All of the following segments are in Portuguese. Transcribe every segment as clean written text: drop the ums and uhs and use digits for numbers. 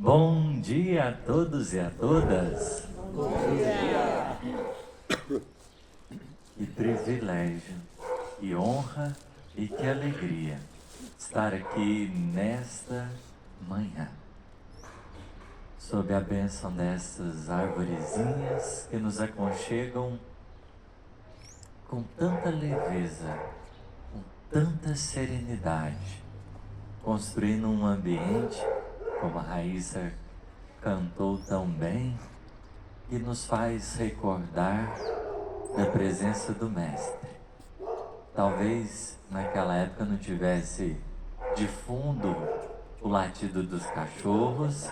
Bom dia a todos e a todas. Bom dia. Que privilégio, que honra e que alegria estar aqui nesta manhã, sob a bênção dessas arvorezinhas que nos aconchegam com tanta leveza, com tanta serenidade, construindo um ambiente, como a Raíssa cantou tão bem, que nos faz recordar da presença do Mestre. Talvez naquela época não tivesse de fundo o latido dos cachorros,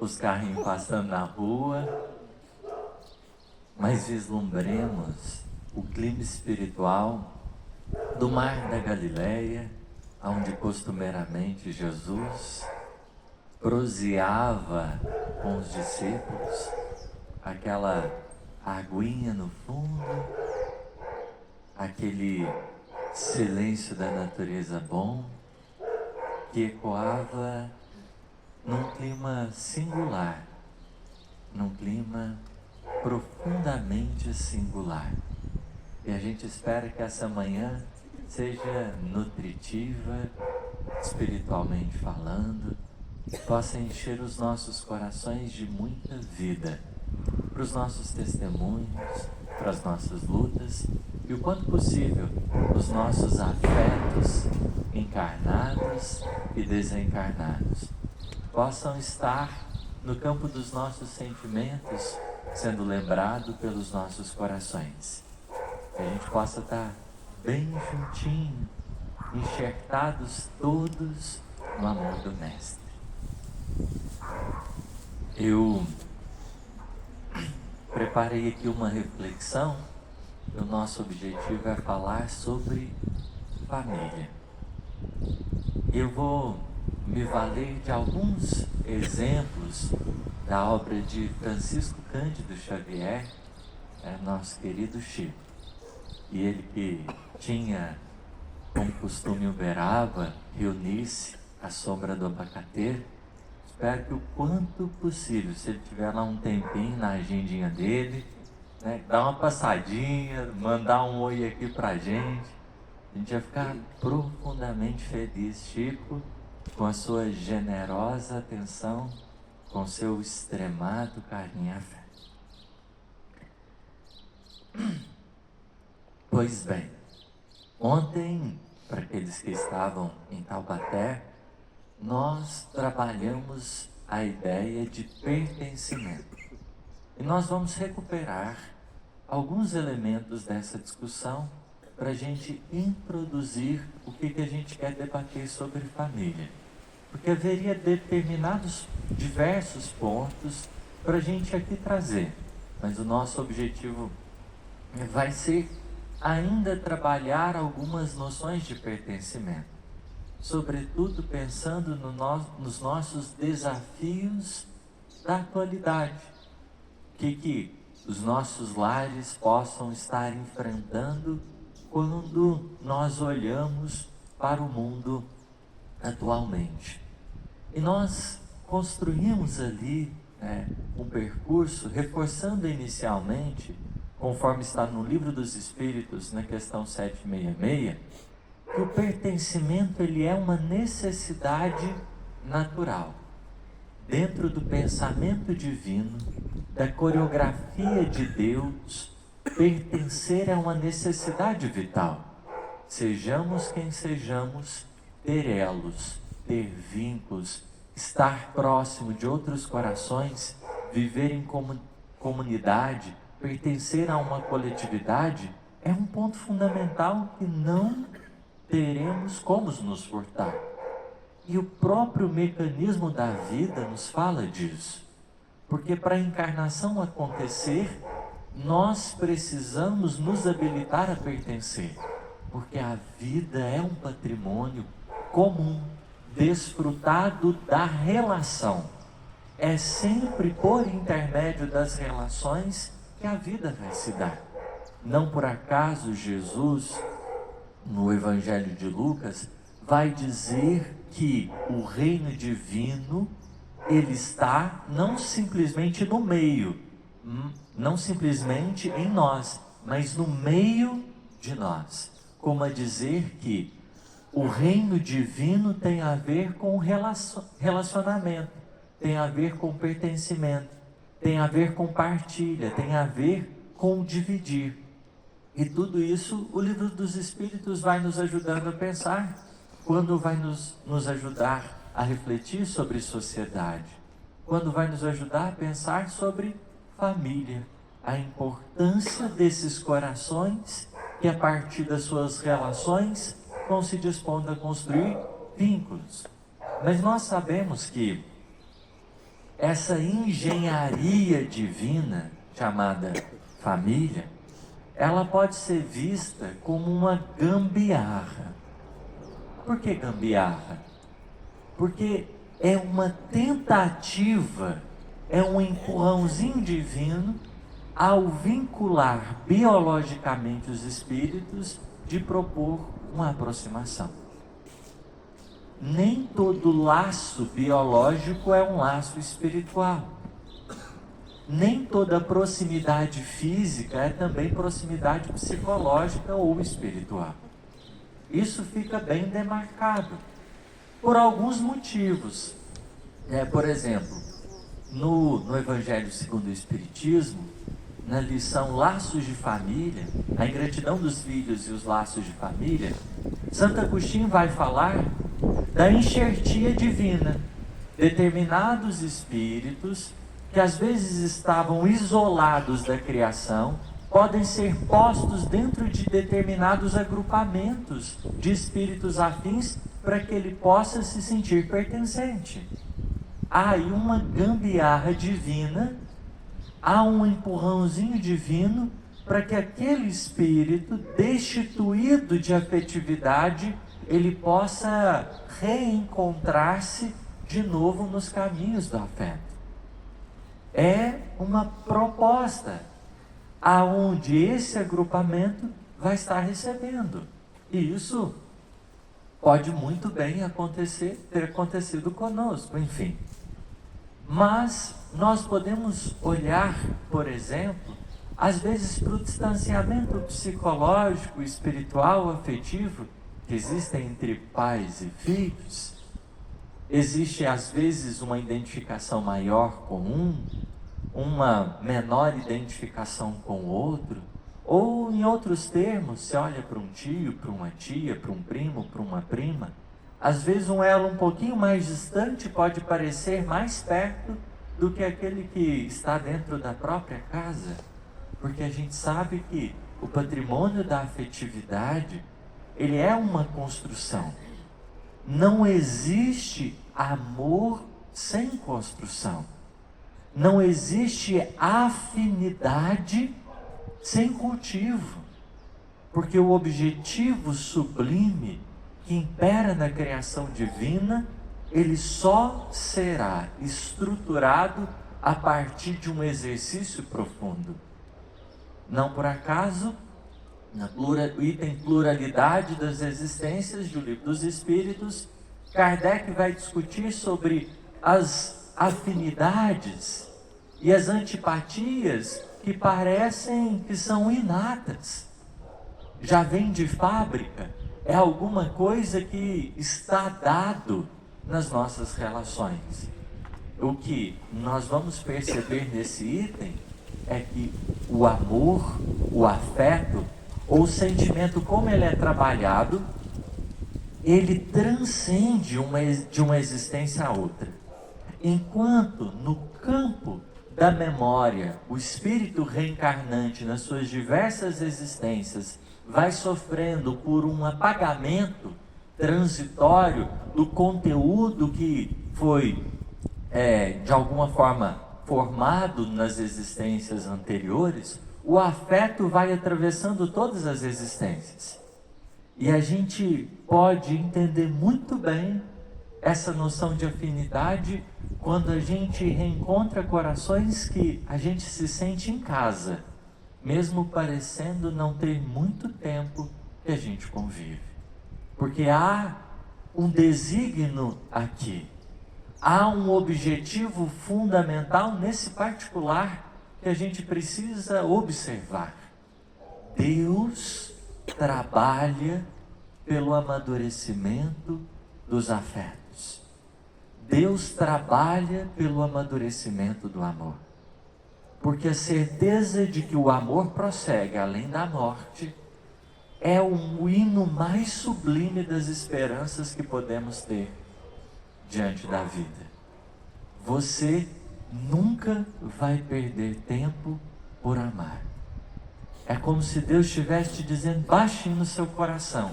os carrinhos passando na rua, mas vislumbremos o clima espiritual do Mar da Galileia, onde costumeiramente Jesus proseava com os discípulos, aquela aguinha no fundo, aquele silêncio da natureza bom, que ecoava num clima singular, num clima profundamente singular. E a gente espera que essa manhã seja nutritiva, espiritualmente falando, possa encher os nossos corações de muita vida, para os nossos testemunhos, para as nossas lutas e, o quanto possível, os nossos afetos encarnados e desencarnados possam estar no campo dos nossos sentimentos, sendo lembrado pelos nossos corações. Que a gente possa estar bem juntinho, enxertados todos no amor do Mestre. Eu preparei aqui uma reflexão. O nosso objetivo é falar sobre família. Eu vou me valer de alguns exemplos da obra de Francisco Cândido Xavier, nosso querido Chico. E ele que tinha como costume Uberaba reunir-se à sombra do abacateiro. Espero que o quanto possível, se ele tiver lá um tempinho na agendinha dele, dar uma passadinha, mandar um oi aqui pra gente. A gente vai ficar profundamente feliz, Chico, com a sua generosa atenção, com seu extremado carinho e afeto. Pois bem, ontem, para aqueles que estavam em Taubaté, nós trabalhamos a ideia de pertencimento. E nós vamos recuperar alguns elementos dessa discussão para a gente introduzir o que a gente quer debater sobre família. Porque haveria determinados, diversos pontos para a gente aqui trazer. Mas o nosso objetivo vai ser ainda trabalhar algumas noções de pertencimento. Sobretudo pensando nos nossos desafios da atualidade. Que os nossos lares possam estar enfrentando quando nós olhamos para o mundo atualmente. E nós construímos ali um percurso, reforçando inicialmente, conforme está no Livro dos Espíritos, na questão 766, que o pertencimento ele é uma necessidade natural. Dentro do pensamento divino, da coreografia de Deus, pertencer é uma necessidade vital. Sejamos quem sejamos, ter elos, ter vínculos, estar próximo de outros corações, viver em comunidade, pertencer a uma coletividade, é um ponto fundamental que não teremos como nos furtar. E o próprio mecanismo da vida nos fala disso. Porque para a encarnação acontecer, nós precisamos nos habilitar a pertencer. Porque a vida é um patrimônio comum, desfrutado da relação. É sempre por intermédio das relações que a vida vai se dar. Não por acaso Jesus, no Evangelho de Lucas, vai dizer que o reino divino, ele está não simplesmente no meio, não simplesmente em nós, mas no meio de nós. Como a dizer que o reino divino tem a ver com relacionamento, tem a ver com pertencimento, tem a ver com partilha, tem a ver com dividir. E tudo isso o Livro dos Espíritos vai nos ajudando a pensar, quando vai nos ajudar a refletir sobre sociedade, quando vai nos ajudar a pensar sobre família, a importância desses corações que a partir das suas relações vão se dispondo a construir vínculos. Mas nós sabemos que essa engenharia divina chamada família, ela pode ser vista como uma gambiarra. Por que gambiarra? Porque é uma tentativa, é um empurrãozinho divino ao vincular biologicamente os espíritos de propor uma aproximação. Nem todo laço biológico é um laço espiritual. Nem toda proximidade física é também proximidade psicológica ou espiritual. Isso fica bem demarcado por alguns motivos. Por exemplo, no Evangelho segundo o Espiritismo, na lição Laços de Família, a ingratidão dos filhos e os laços de família, Santo Agostinho vai falar da enxertia divina. Determinados espíritos que às vezes estavam isolados da criação, podem ser postos dentro de determinados agrupamentos de espíritos afins para que ele possa se sentir pertencente. Há aí uma gambiarra divina, há um empurrãozinho divino para que aquele espírito destituído de afetividade, ele possa reencontrar-se de novo nos caminhos do afeto. É uma proposta aonde esse agrupamento vai estar recebendo. E isso pode muito bem ter acontecido conosco, enfim. Mas nós podemos olhar, por exemplo, às vezes para o distanciamento psicológico, espiritual, afetivo que existe entre pais e filhos. Existe às vezes uma identificação maior com um, uma menor identificação com o outro, ou em outros termos, se olha para um tio, para uma tia, para um primo, para uma prima, às vezes um elo um pouquinho mais distante pode parecer mais perto do que aquele que está dentro da própria casa, porque a gente sabe que o patrimônio da afetividade, ele é uma construção. Não existe amor sem construção. Não existe afinidade sem cultivo. Porque o objetivo sublime que impera na criação divina, ele só será estruturado a partir de um exercício profundo. Não por acaso, no item pluralidade das existências do Livro dos Espíritos, Kardec vai discutir sobre as afinidades e as antipatias que parecem que são inatas. Já vem de fábrica, é alguma coisa que está dado nas nossas relações. O que nós vamos perceber nesse item é que o amor, o afeto, ou o sentimento como ele é trabalhado, ele transcende de uma existência a outra. Enquanto no campo da memória, o espírito reencarnante nas suas diversas existências vai sofrendo por um apagamento transitório do conteúdo que foi, de alguma forma, formado nas existências anteriores, o afeto vai atravessando todas as existências. E a gente pode entender muito bem essa noção de afinidade quando a gente reencontra corações que a gente se sente em casa, mesmo parecendo não ter muito tempo que a gente convive. Porque há um desígnio aqui. Há um objetivo fundamental nesse particular que a gente precisa observar. Deus trabalha pelo amadurecimento dos afetos. Deus trabalha pelo amadurecimento do amor. Porque a certeza de que o amor prossegue além da morte é o hino mais sublime das esperanças que podemos ter diante da vida. Você nunca vai perder tempo por amar. É como se Deus estivesse te dizendo baixinho no seu coração: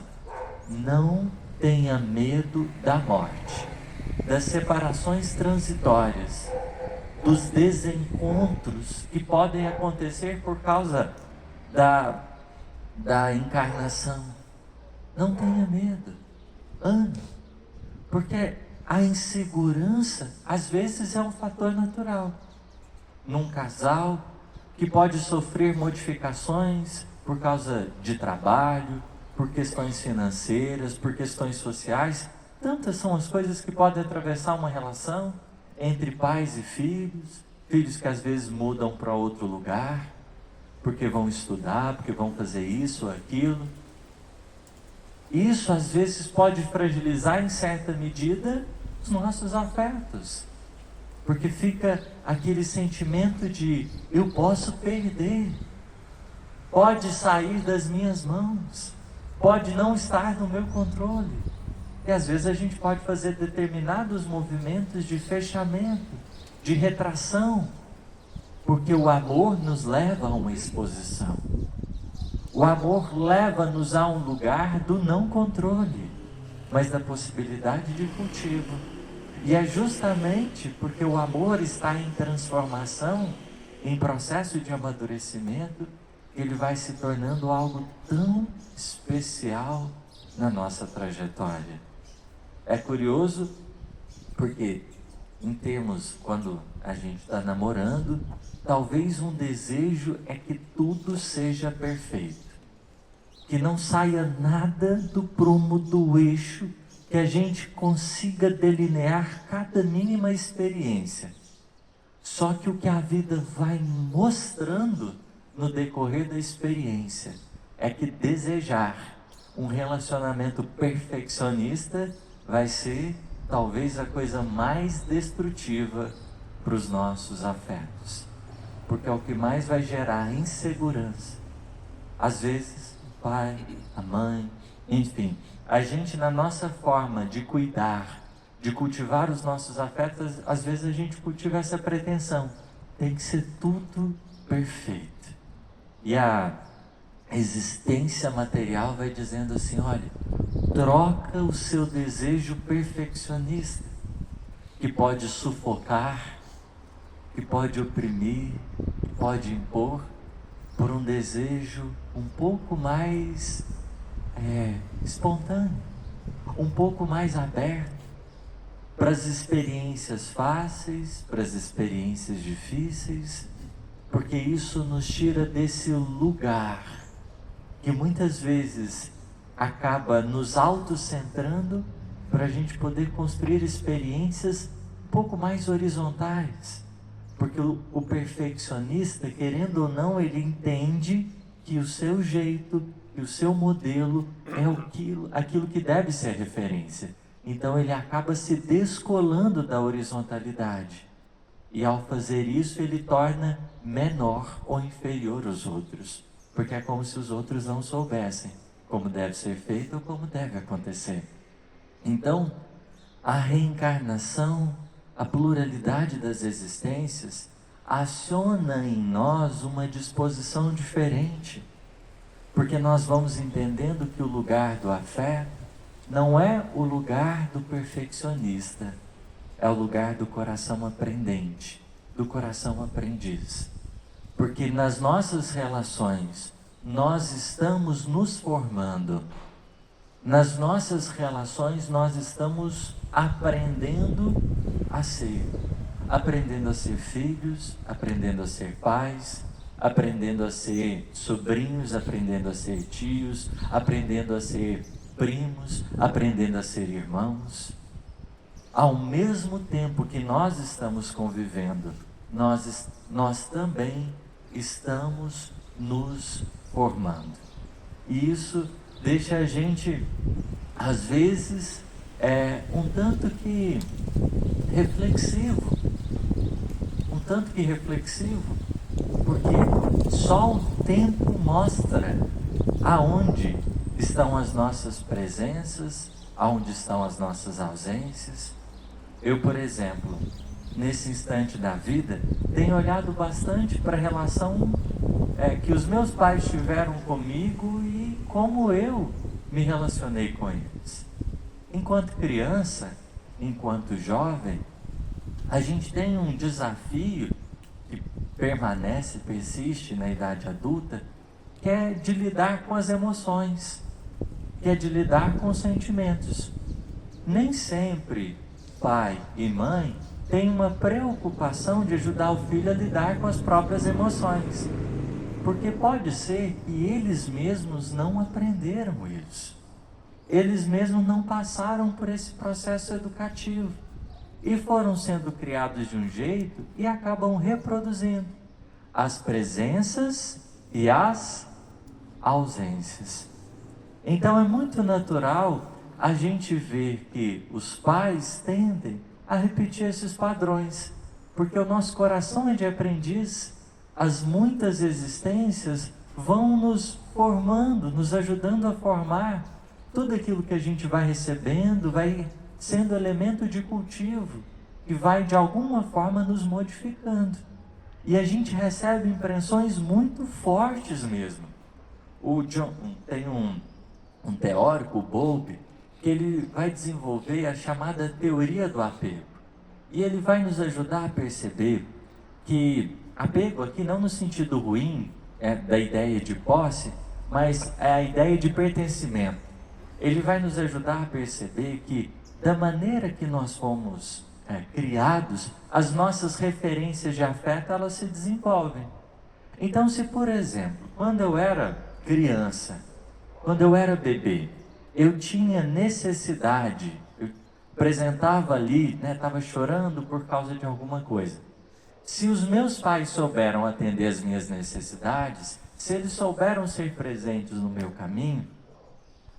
não tenha medo da morte, das separações transitórias, dos desencontros que podem acontecer por causa da encarnação. Não tenha medo, ame, porque a insegurança às vezes é um fator natural num casal que pode sofrer modificações por causa de trabalho, por questões financeiras, por questões sociais. Tantas são as coisas que podem atravessar uma relação entre pais e filhos, filhos que às vezes mudam para outro lugar, porque vão estudar, porque vão fazer isso ou aquilo. Isso às vezes pode fragilizar em certa medida os nossos afetos, porque fica aquele sentimento de eu posso perder, pode sair das minhas mãos, pode não estar no meu controle. E às vezes a gente pode fazer determinados movimentos de fechamento, de retração, porque o amor nos leva a uma exposição. O amor leva-nos a um lugar do não controle, mas da possibilidade de cultivo. E é justamente porque o amor está em transformação, em processo de amadurecimento, que ele vai se tornando algo tão especial na nossa trajetória. É curioso porque, em termos, quando a gente está namorando, talvez um desejo é que tudo seja perfeito, que não saia nada do prumo do eixo, que a gente consiga delinear cada mínima experiência. Só que o que a vida vai mostrando no decorrer da experiência é que desejar um relacionamento perfeccionista vai ser talvez a coisa mais destrutiva para os nossos afetos, porque é o que mais vai gerar insegurança. Às vezes o pai, a mãe, enfim, a gente, na nossa forma de cuidar, de cultivar os nossos afetos, às vezes a gente cultiva essa pretensão, tem que ser tudo perfeito. E a existência material vai dizendo assim: olha, troca o seu desejo perfeccionista, que pode sufocar, que pode oprimir, que pode impor, por um desejo um pouco mais espontâneo, um pouco mais aberto para as experiências fáceis, para as experiências difíceis, porque isso nos tira desse lugar que muitas vezes acaba nos autocentrando, para a gente poder construir experiências um pouco mais horizontais. Porque o perfeccionista, querendo ou não, ele entende que o seu jeito, que o seu modelo é aquilo que deve ser referência. Então ele acaba se descolando da horizontalidade. E ao fazer isso, ele torna menor ou inferior os outros. Porque é como se os outros não soubessem como deve ser feito ou como deve acontecer. Então, a reencarnação, a pluralidade das existências, aciona em nós uma disposição diferente. Porque nós vamos entendendo que o lugar do afeto não é o lugar do perfeccionista, é o lugar do coração aprendente, do coração aprendiz. Porque nas nossas relações, nós estamos nos formando. Nas nossas relações, nós estamos aprendendo a ser filhos, aprendendo a ser pais, aprendendo a ser sobrinhos, aprendendo a ser tios, aprendendo a ser primos, aprendendo a ser irmãos. Ao mesmo tempo que nós estamos convivendo, nós também estamos nos formando. E isso deixa a gente, às vezes, um tanto que reflexivo. Porque só o tempo mostra aonde estão as nossas presenças, aonde estão as nossas ausências. Eu, por exemplo, nesse instante da vida, tenho olhado bastante para a relação que os meus pais tiveram comigo e como eu me relacionei com eles. Enquanto criança, enquanto jovem, a gente tem um desafio que persiste na idade adulta, que é de lidar com as emoções, que é de lidar com os sentimentos. Nem sempre pai e mãe têm uma preocupação de ajudar o filho a lidar com as próprias emoções, porque pode ser que eles mesmos não aprenderam isso. Eles mesmos não passaram por esse processo educativo e foram sendo criados de um jeito e acabam reproduzindo as presenças e as ausências. Então é muito natural a gente ver que os pais tendem a repetir esses padrões, porque o nosso coração é de aprendiz. As muitas existências vão nos formando, nos ajudando a formar. Tudo aquilo que a gente vai recebendo vai sendo elemento de cultivo, que vai de alguma forma nos modificando. E a gente recebe impressões muito fortes mesmo. Tem um teórico, o Bowlby, que ele vai desenvolver a chamada teoria do apego. E ele vai nos ajudar a perceber que apego aqui não no sentido ruim, da ideia de posse, mas é a ideia de pertencimento. Ele vai nos ajudar a perceber que, da maneira que nós fomos criados, as nossas referências de afeto, elas se desenvolvem. Então, se por exemplo, quando eu era criança, quando eu era bebê, eu tinha necessidade, eu apresentava ali, estava chorando por causa de alguma coisa. Se os meus pais souberam atender as minhas necessidades, se eles souberam ser presentes no meu caminho,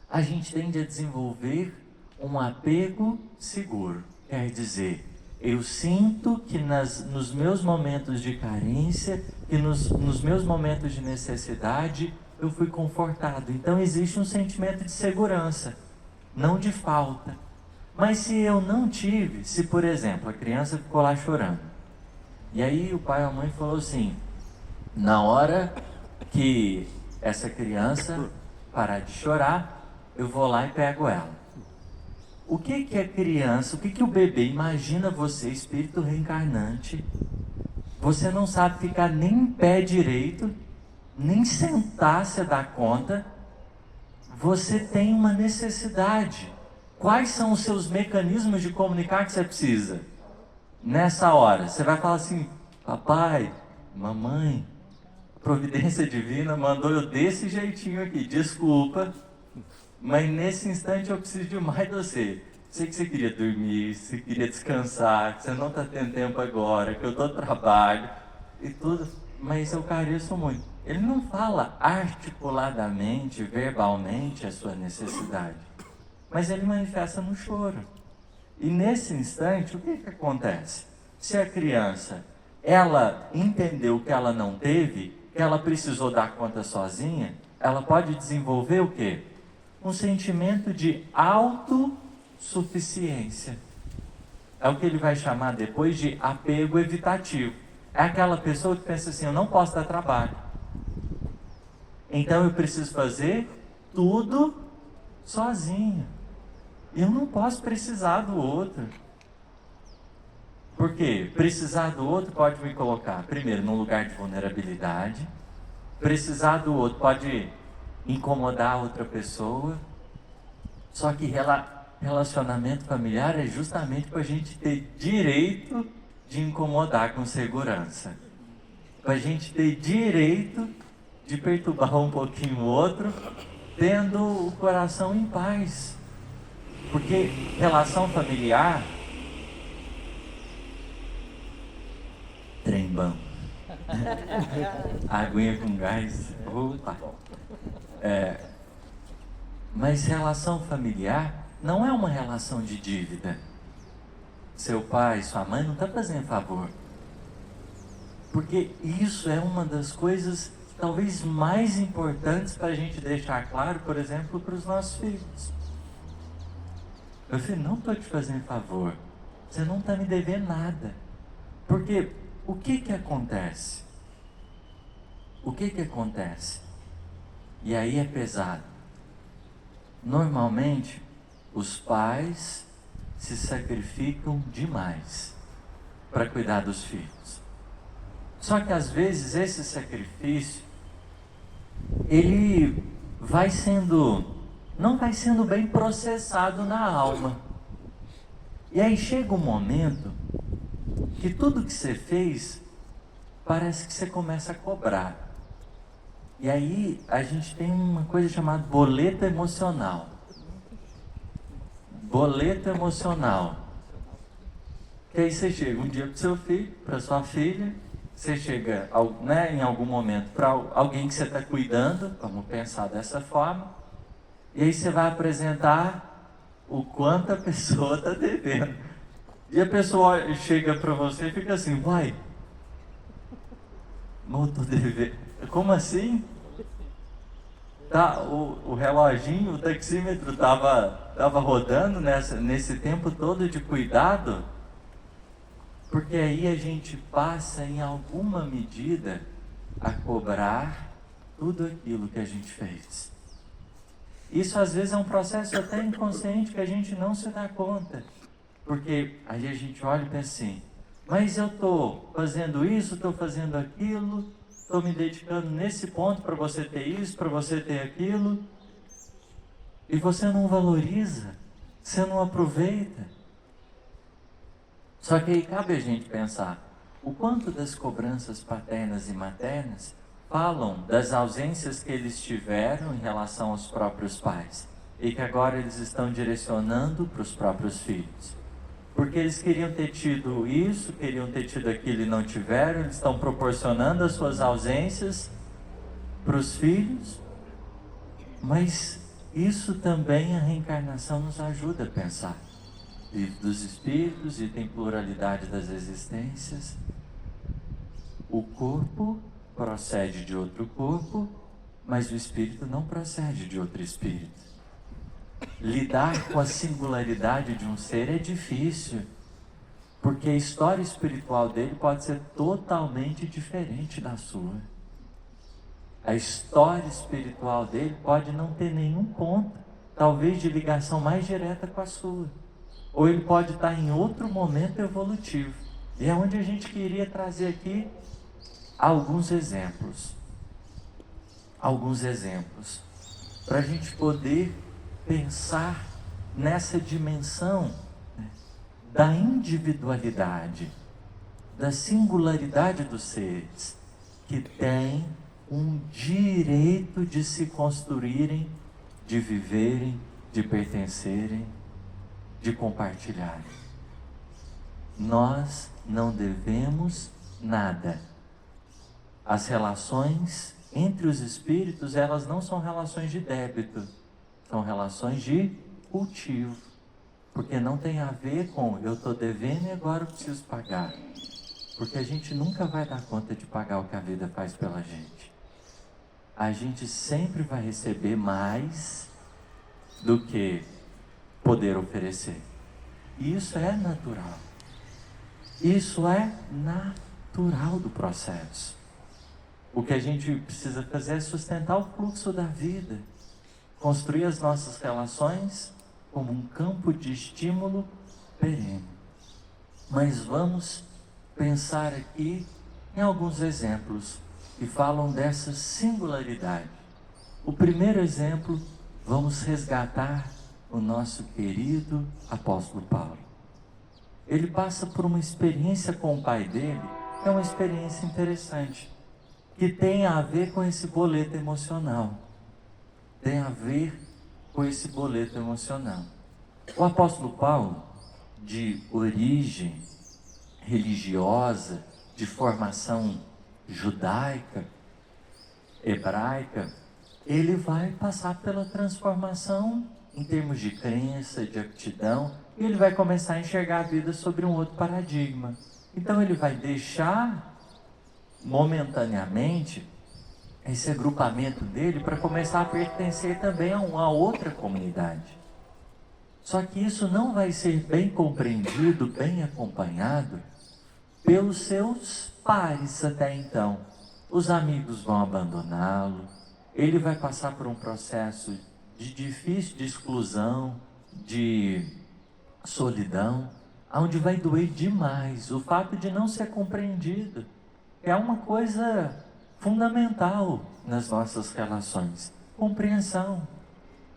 a gente tende a desenvolver um apego seguro. Quer dizer, eu sinto que nos meus momentos de carência, que nos meus momentos de necessidade, eu fui confortado. Então existe um sentimento de segurança, não de falta. Mas se eu não tive, se por exemplo a criança ficou lá chorando, e aí o pai ou a mãe falou assim, na hora que essa criança parar de chorar, eu vou lá e pego ela. O que é criança, o que o bebê imagina você, espírito reencarnante? Você não sabe ficar nem em pé direito, nem sentar se dá conta. Você tem uma necessidade. Quais são os seus mecanismos de comunicar que você precisa? Nessa hora, você vai falar assim, papai, mamãe, providência divina mandou eu desse jeitinho aqui, desculpa, mas nesse instante eu preciso de mais de você. Sei que você queria dormir, você queria descansar, que você não está tendo tempo agora, que eu dou trabalho e tudo, mas eu careço muito. Ele não fala articuladamente, verbalmente a sua necessidade, mas ele manifesta no choro. E nesse instante, o que acontece? Se a criança, ela entendeu que ela não teve, que ela precisou dar conta sozinha, ela pode desenvolver o quê? Um sentimento de autossuficiência. É o que ele vai chamar depois de apego evitativo. É aquela pessoa que pensa assim, eu não posso dar trabalho, então eu preciso fazer tudo sozinho. Eu não posso precisar do outro. Por quê? Precisar do outro pode me colocar, primeiro, num lugar de vulnerabilidade. Precisar do outro pode incomodar a outra pessoa. Só que relacionamento familiar é justamente para a gente ter direito de incomodar com segurança. Para a gente ter direito de perturbar um pouquinho o outro tendo o coração em paz. Porque relação familiar, trembão, aguinha com gás, opa. Mas relação familiar não é uma relação de dívida. Seu pai, sua mãe não está fazendo favor. Porque isso é uma das coisas talvez mais importantes para a gente deixar claro, por exemplo, para os nossos filhos. Eu falei, não estou te fazendo favor. Você não está me devendo nada. Porque o que acontece? O que acontece? E aí é pesado. Normalmente, os pais se sacrificam demais para cuidar dos filhos. Só que às vezes esse sacrifício, ele não vai sendo bem processado na alma. E aí chega um momento que tudo que você fez, parece que você começa a cobrar. E aí a gente tem uma coisa chamada boleto emocional. Boleto emocional. Que aí você chega um dia para o seu filho, para sua filha, você chega em algum momento para alguém que você está cuidando, vamos pensar dessa forma, e aí você vai apresentar o quanto a pessoa está devendo. E a pessoa chega para você e fica assim, uai, não estou devendo. Como assim? Tá, o reloginho, o taxímetro estava rodando nesse tempo todo de cuidado, porque aí a gente passa em alguma medida a cobrar tudo aquilo que a gente fez. Isso às vezes é um processo até inconsciente que a gente não se dá conta, porque aí a gente olha e pensa assim, mas eu estou fazendo isso, estou fazendo aquilo, estou me dedicando nesse ponto para você ter isso, para você ter aquilo, e você não valoriza, você não aproveita. Só que aí cabe a gente pensar, o quanto das cobranças paternas e maternas falam das ausências que eles tiveram em relação aos próprios pais, e que agora eles estão direcionando para os próprios filhos. Porque eles queriam ter tido isso, queriam ter tido aquilo e não tiveram, eles estão proporcionando as suas ausências para os filhos, mas isso também a reencarnação nos ajuda a pensar. Livro dos Espíritos, e tem pluralidade das existências. O corpo procede de outro corpo, mas o espírito não procede de outro espírito. Lidar com a singularidade de um ser é difícil, porque a história espiritual dele pode ser totalmente diferente da sua. A história espiritual dele pode não ter nenhum ponto, talvez de ligação mais direta com a sua. Ou ele pode estar em outro momento evolutivo. E é onde a gente queria trazer aqui alguns exemplos. Para a gente poder pensar nessa dimensão, né, da individualidade, da singularidade dos seres, que têm um direito de se construírem, de viverem, de pertencerem, de compartilharem. Nós não devemos nada. As relações entre os espíritos, elas não são relações de débito, são relações de cultivo, porque não tem a ver com eu estou devendo e agora eu preciso pagar, porque a gente nunca vai dar conta de pagar o que a vida faz pela gente. A gente sempre vai receber mais do que poder oferecer. E isso é natural. Isso é natural do processo. O que a gente precisa fazer é sustentar o fluxo da vida, construir as nossas relações como um campo de estímulo perene. Mas vamos pensar aqui em alguns exemplos que falam dessa singularidade. O primeiro exemplo, vamos resgatar o nosso querido apóstolo Paulo. Ele passa por uma experiência com o pai dele, que é uma experiência interessante, que tem a ver com esse boleto emocional. tem a ver com esse boleto emocional. O apóstolo Paulo, de origem religiosa, de formação judaica, hebraica, ele vai passar pela transformação em termos de crença, de aptidão, e ele vai começar a enxergar a vida sobre um outro paradigma. Então ele vai deixar momentaneamente esse agrupamento dele para começar a pertencer também a uma outra comunidade. Só que isso não vai ser bem compreendido, bem acompanhado pelos seus pares até então. Os amigos vão abandoná-lo, ele vai passar por um processo de difícil de exclusão, de solidão, onde vai doer demais o fato de não ser compreendido. É uma coisa fundamental nas nossas relações, compreensão.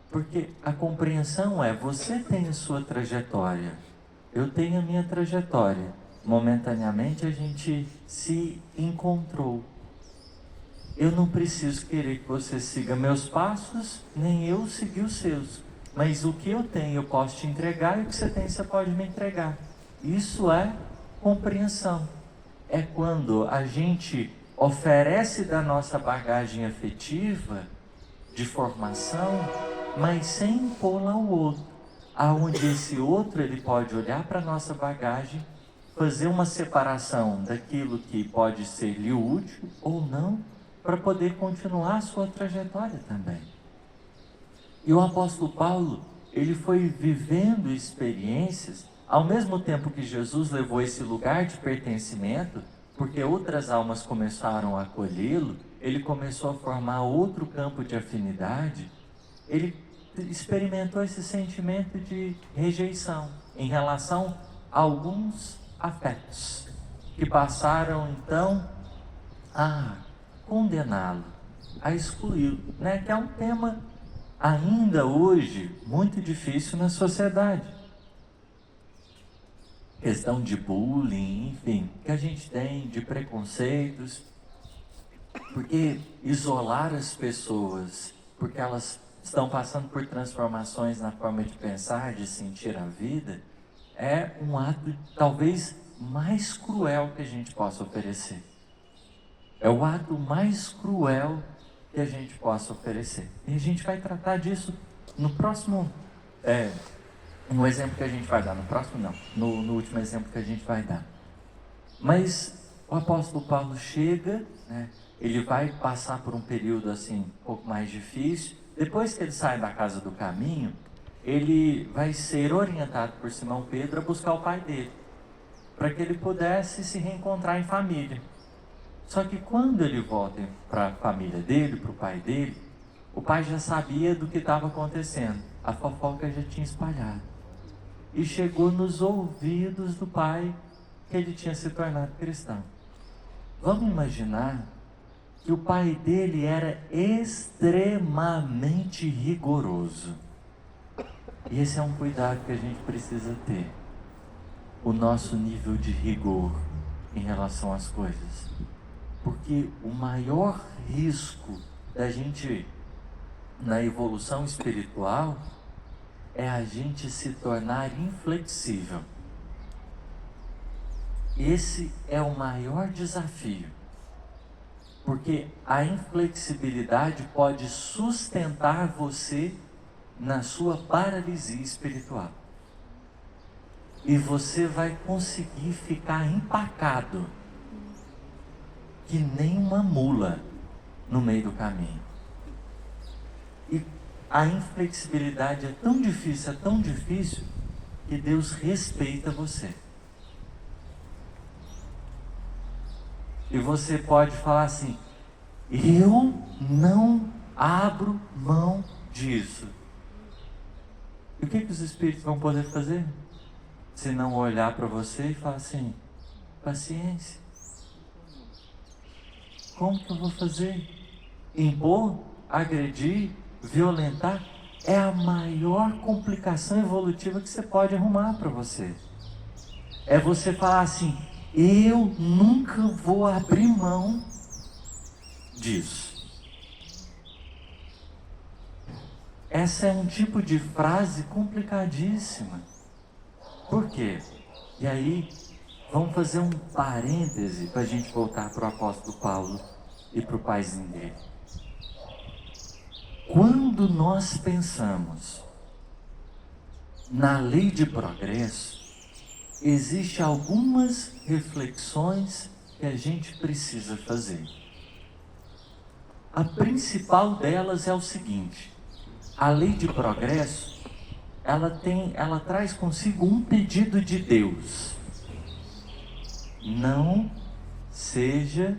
Porque a compreensão é, você tem a sua trajetória, eu tenho a minha trajetória. Momentaneamente a gente se encontrou. Eu não preciso querer que você siga meus passos, nem eu seguir os seus. Mas o que eu tenho eu posso te entregar, e o que você tem você pode me entregar. Isso é compreensão. É quando a gente oferece da nossa bagagem afetiva, de formação, mas sem impor ao outro. Aonde esse outro ele pode olhar para a nossa bagagem, fazer uma separação daquilo que pode ser-lhe útil ou não, para poder continuar a sua trajetória também. E o apóstolo Paulo, ele foi vivendo experiências, ao mesmo tempo que Jesus levou esse lugar de pertencimento, porque outras almas começaram a acolhê-lo, ele começou a formar outro campo de afinidade, ele experimentou esse sentimento de rejeição em relação a alguns afetos, que passaram então a condená-lo, a excluí-lo, né? Que é um tema ainda hoje muito difícil na sociedade. Questão de bullying, enfim, que a gente tem, de preconceitos, porque isolar as pessoas, porque elas estão passando por transformações na forma de pensar, de sentir a vida, é um ato talvez mais cruel que a gente possa oferecer. É o ato mais cruel que a gente possa oferecer. E a gente vai tratar disso no próximo, no exemplo que a gente vai dar. No próximo não, no último exemplo que a gente vai dar. Mas o apóstolo Paulo chega, né, ele vai passar por um período assim, um pouco mais difícil. Depois que ele sai da casa do caminho, ele vai ser orientado por Simão Pedro a buscar o pai dele, para que ele pudesse se reencontrar em família. Só que quando ele volta para a família dele, para o pai dele, o pai já sabia do que estava acontecendo. A fofoca já tinha espalhado. E chegou nos ouvidos do pai que ele tinha se tornado cristão. Vamos imaginar que o pai dele era extremamente rigoroso. E esse é um cuidado que a gente precisa ter. O nosso nível de rigor em relação às coisas. Porque o maior risco da gente, na evolução espiritual, é a gente se tornar inflexível. Esse é o maior desafio. Porque a inflexibilidade pode sustentar você na sua paralisia espiritual. E você vai conseguir ficar empacado, que nem uma mula no meio do caminho. E a inflexibilidade é tão difícil, que Deus respeita você. E você pode falar assim: eu não abro mão disso. E o que os espíritos vão poder fazer? Se não olhar para você e falar assim: paciência. Como que eu vou fazer? Impor, agredir, violentar é a maior complicação evolutiva que você pode arrumar para você. É você falar assim: eu nunca vou abrir mão disso. essa é um tipo de frase complicadíssima. Por quê? E aí, vamos fazer um parêntese para a gente voltar para o apóstolo Paulo e para o paizinho dele. Quando nós pensamos na lei de progresso, existem algumas reflexões que a gente precisa fazer. A principal delas é o seguinte: a lei de progresso, ela traz consigo um pedido de Deus: não seja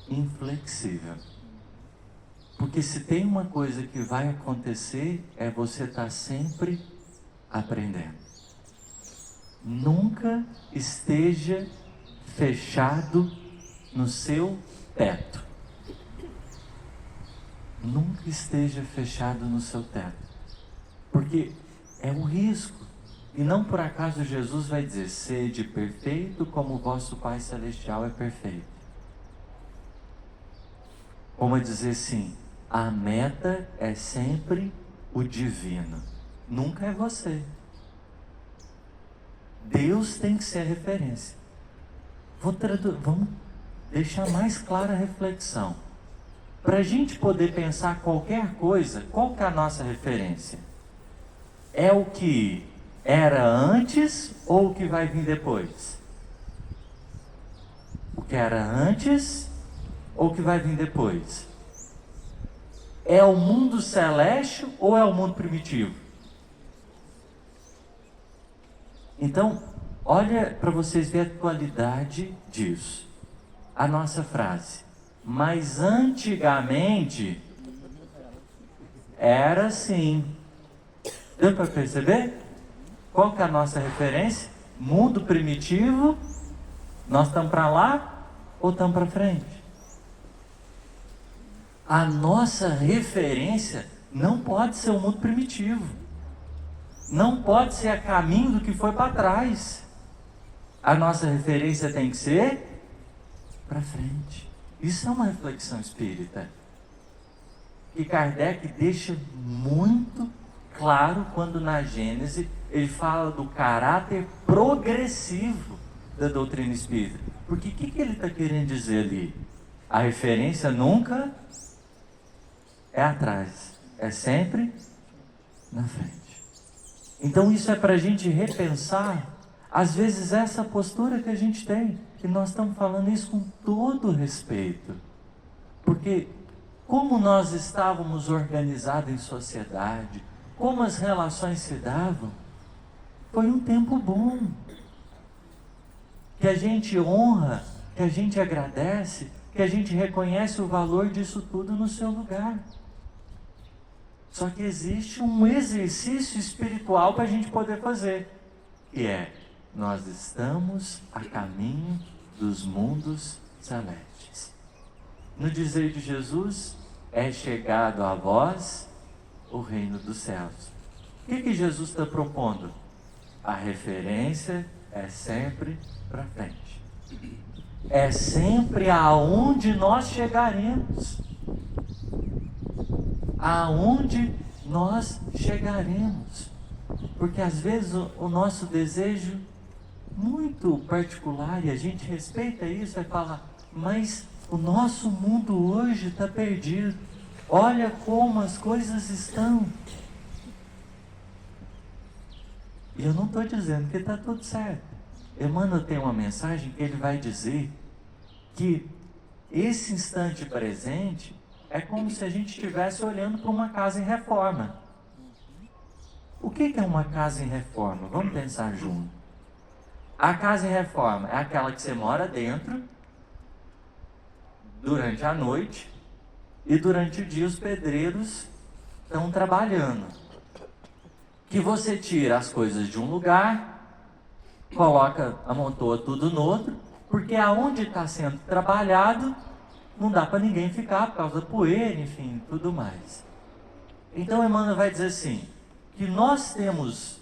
inflexível. Porque se tem uma coisa que vai acontecer, é você estar sempre aprendendo. Nunca esteja fechado no seu teto. Nunca esteja fechado no seu teto. Porque é um risco. E não por acaso Jesus vai dizer: sede perfeito como o vosso Pai Celestial é perfeito. Como dizer assim, a meta é sempre o divino. Nunca é você. Deus tem que ser a referência. Vamos deixar mais clara a reflexão. Para a gente poder pensar qualquer coisa, qual que é a nossa referência? É o que era antes ou o que vai vir depois? O que era antes ou o que vai vir depois? É o mundo celeste ou é o mundo primitivo? Então, olha para vocês verem a qualidade disso. A nossa frase: mas antigamente era assim. Deu para perceber? Qual que é a nossa referência? Mundo primitivo. Nós estamos para lá ou estamos para frente? A nossa referência não pode ser o mundo primitivo. Não pode ser a caminho do que foi para trás. A nossa referência tem que ser para frente. Isso é uma reflexão espírita que Kardec deixa muito claro quando na Gênese ele fala do caráter progressivo da doutrina espírita. Porque o que ele está querendo dizer ali? A referência nunca é atrás, é sempre na frente. Então isso é para a gente repensar, às vezes, essa postura que a gente tem. E nós estamos falando isso com todo respeito. Porque como nós estávamos organizados em sociedade, como as relações se davam, foi um tempo bom. Que a gente honra, que a gente agradece, que a gente reconhece o valor disso tudo no seu lugar. Só que existe um exercício espiritual para a gente poder fazer, que é: nós estamos a caminho dos mundos celestes. No dizer de Jesus, é chegado a vós o reino dos céus. O que Jesus está propondo? A referência é sempre para frente. É sempre aonde nós chegaremos. Aonde nós chegaremos. Porque às vezes o nosso desejo muito particular, e a gente respeita isso, é falar: mas o nosso mundo hoje está perdido. Olha como as coisas estão. E eu não estou dizendo que está tudo certo. Emmanuel tem uma mensagem que ele vai dizer que esse instante presente é como se a gente estivesse olhando para uma casa em reforma. O que é uma casa em reforma? Vamos pensar junto. A casa em reforma é aquela que você mora dentro durante a noite e durante o dia os pedreiros estão trabalhando. Que você tira as coisas de um lugar, amontoa tudo no outro, porque aonde está sendo trabalhado não dá para ninguém ficar por causa da poeira, enfim, tudo mais. Então Emmanuel vai dizer assim, que nós temos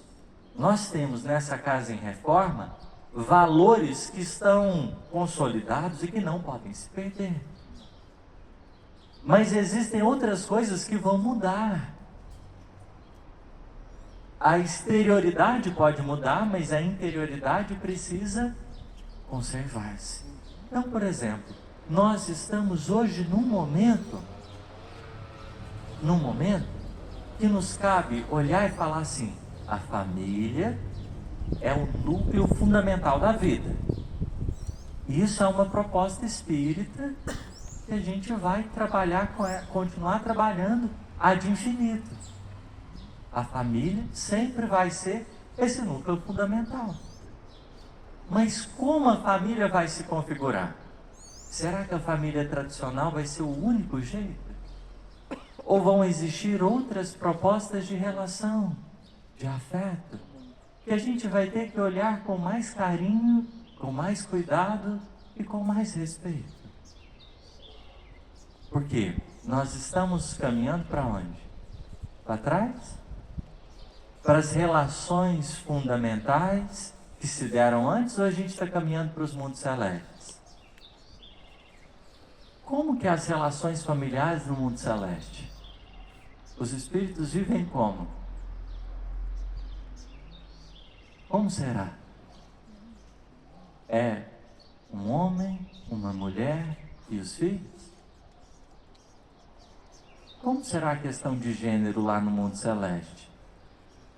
nessa casa em reforma valores que estão consolidados e que não podem se perder. Mas existem outras coisas que vão mudar. A exterioridade pode mudar, mas a interioridade precisa conservar-se. Então, por exemplo, nós estamos hoje num momento que nos cabe olhar e falar assim: a família é o núcleo fundamental da vida. Isso é uma proposta espírita que a gente vai trabalhar com ela, continuar trabalhando ad infinito. A família sempre vai ser esse núcleo fundamental. Mas como a família vai se configurar? Será que a família tradicional vai ser o único jeito? Ou vão existir outras propostas de relação, de afeto, que a gente vai ter que olhar com mais carinho, com mais cuidado e com mais respeito? Porque nós estamos caminhando para onde? Para trás? Para as relações fundamentais que se deram antes, ou a gente está caminhando para os mundos celestes? Como que as relações familiares no mundo celeste? Os espíritos vivem como? Como será? É um homem, uma mulher e os filhos? Como será a questão de gênero lá no mundo celeste?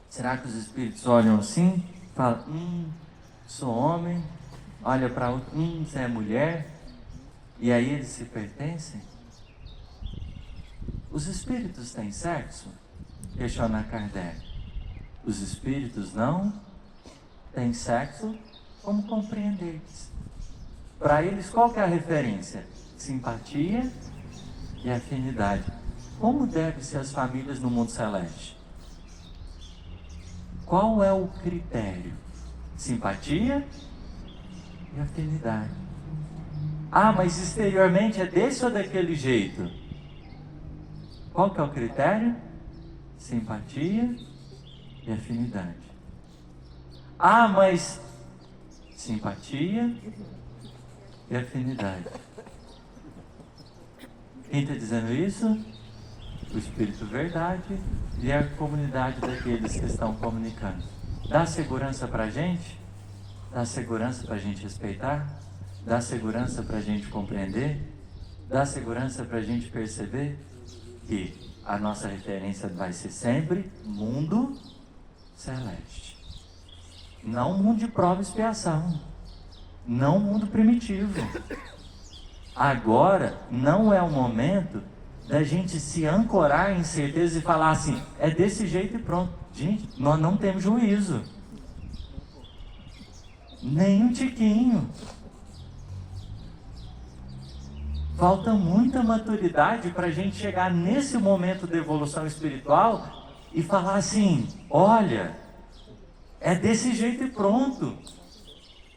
Será que os espíritos olham assim, falam, sou homem, olha para outro, você é mulher, e aí eles se pertencem? Os espíritos têm sexo? Questiona Kardec. Os espíritos não têm sexo, como compreender isso? Para eles, qual que é a referência? Simpatia e afinidade. Como devem ser as famílias no mundo celeste? Qual é o critério? Simpatia e afinidade. Ah, mas exteriormente é desse ou daquele jeito? Qual que é o critério? Simpatia e afinidade. Ah, mas simpatia e afinidade. Quem está dizendo isso? O Espírito Verdade e a comunidade daqueles que estão comunicando. Dá segurança para a gente? Dá segurança para a gente respeitar? Dá segurança para a gente compreender? Dá segurança para a gente perceber que a nossa referência vai ser sempre mundo celeste. Não mundo de prova e expiação. Não mundo primitivo. Agora não é o momento da gente se ancorar em certeza e falar assim, é desse jeito e pronto. Gente, nós não temos juízo. Nem um tiquinho. Falta muita maturidade para a gente chegar nesse momento de evolução espiritual e falar assim, olha, é desse jeito e pronto.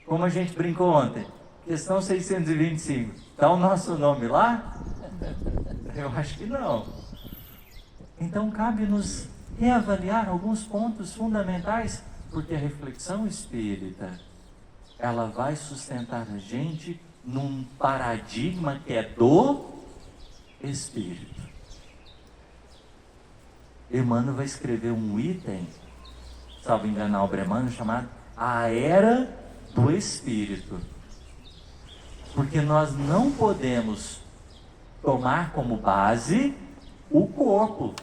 Como a gente brincou ontem, questão 625, está o nosso nome lá? Eu acho que não. Então cabe-nos reavaliar alguns pontos fundamentais, porque a reflexão espírita, ela vai sustentar a gente num paradigma que é do Espírito. Emmanuel vai escrever um item, salvo engano, na obra Emmanuel, chamado A Era do Espírito. Porque nós não podemos tomar como base o corpo.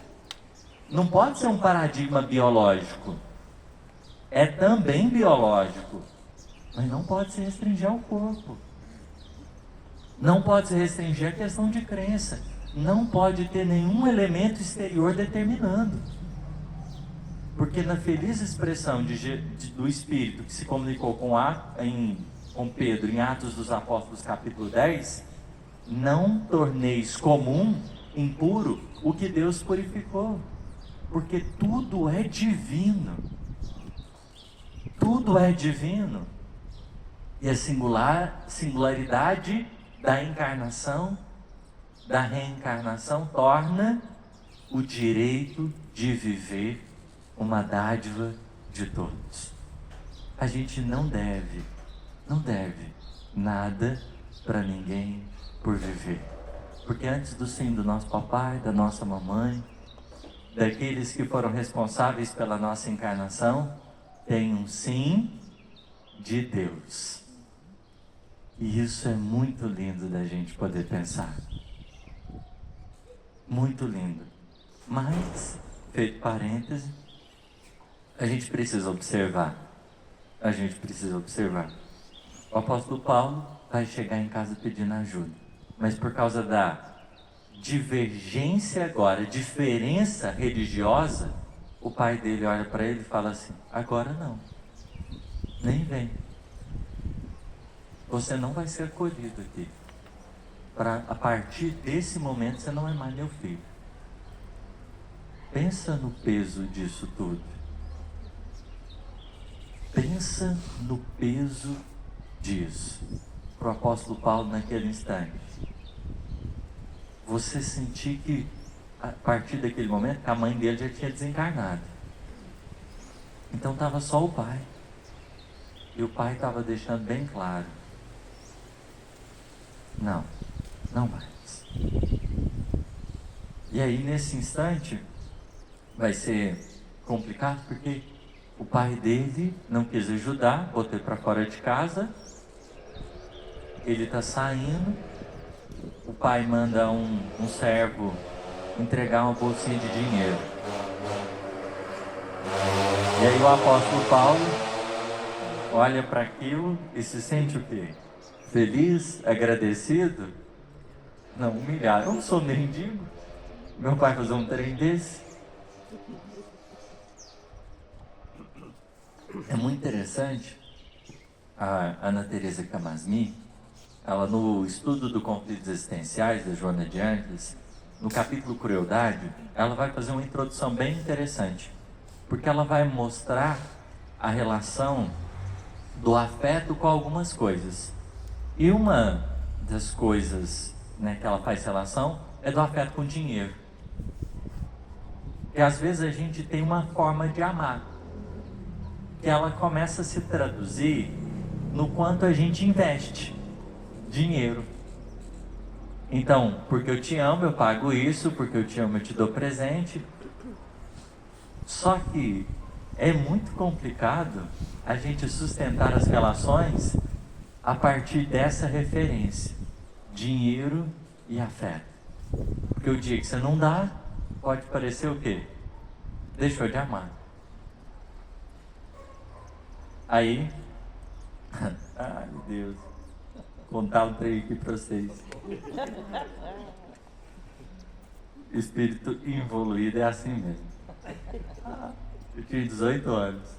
Não pode ser um paradigma biológico. É também biológico, mas não pode se restringir ao corpo. Não pode se restringir a questão de crença. Não pode ter nenhum elemento exterior determinando. Porque na feliz expressão do Espírito que se comunicou com Pedro em Atos dos Apóstolos capítulo 10, não torneis comum, impuro, o que Deus purificou. Porque tudo é divino. Tudo é divino. E a singularidade da encarnação, da reencarnação, torna o direito de viver uma dádiva de todos. A gente não deve nada para ninguém por viver. Porque antes do sim do nosso papai, da nossa mamãe, daqueles que foram responsáveis pela nossa encarnação, tem um sim de Deus. E isso é muito lindo da gente poder pensar. Muito lindo. Mas, feito parêntese, a gente precisa observar. A gente precisa observar. O apóstolo Paulo vai chegar em casa pedindo ajuda. Mas por causa da divergência agora, diferença religiosa, o pai dele olha para ele e fala assim: agora não. Nem vem. Você não vai ser acolhido aqui. A partir desse momento você não é mais meu filho. Pensa no peso disso tudo. Pensa no peso disso. Para o apóstolo Paulo naquele instante. Você sentir que, a partir daquele momento, a mãe dele já tinha desencarnado. Então estava só o pai. E o pai estava deixando bem claro: não, não mais. E aí nesse instante vai ser complicado, porque o pai dele não quis ajudar, botou para fora de casa. Ele está saindo, o pai manda um servo entregar uma bolsinha de dinheiro. E aí o apóstolo Paulo olha para aquilo e se sente o quê? Feliz? Agradecido? Não, humilhado. Eu não sou mendigo. Meu pai fazer um trem desse. É muito interessante. A Ana Teresa Camasmi, ela no estudo do conflitos existenciais da Joana de Ângeles, no capítulo Crueldade, ela vai fazer uma introdução bem interessante. Porque ela vai mostrar a relação do afeto com algumas coisas. E uma das coisas, né, que ela faz relação é do afeto com dinheiro. E às vezes a gente tem uma forma de amar, que ela começa a se traduzir no quanto a gente investe dinheiro. Então, porque eu te amo, eu pago isso, porque eu te amo, eu te dou presente. Só que é muito complicado a gente sustentar as relações a partir dessa referência: dinheiro e afeto. Porque o dia que você não dá, pode parecer o quê? Deixou de amar. Aí, ai meu Deus, vou contar um trem aqui para vocês. Espírito involuído é assim mesmo. Eu tinha 18 anos,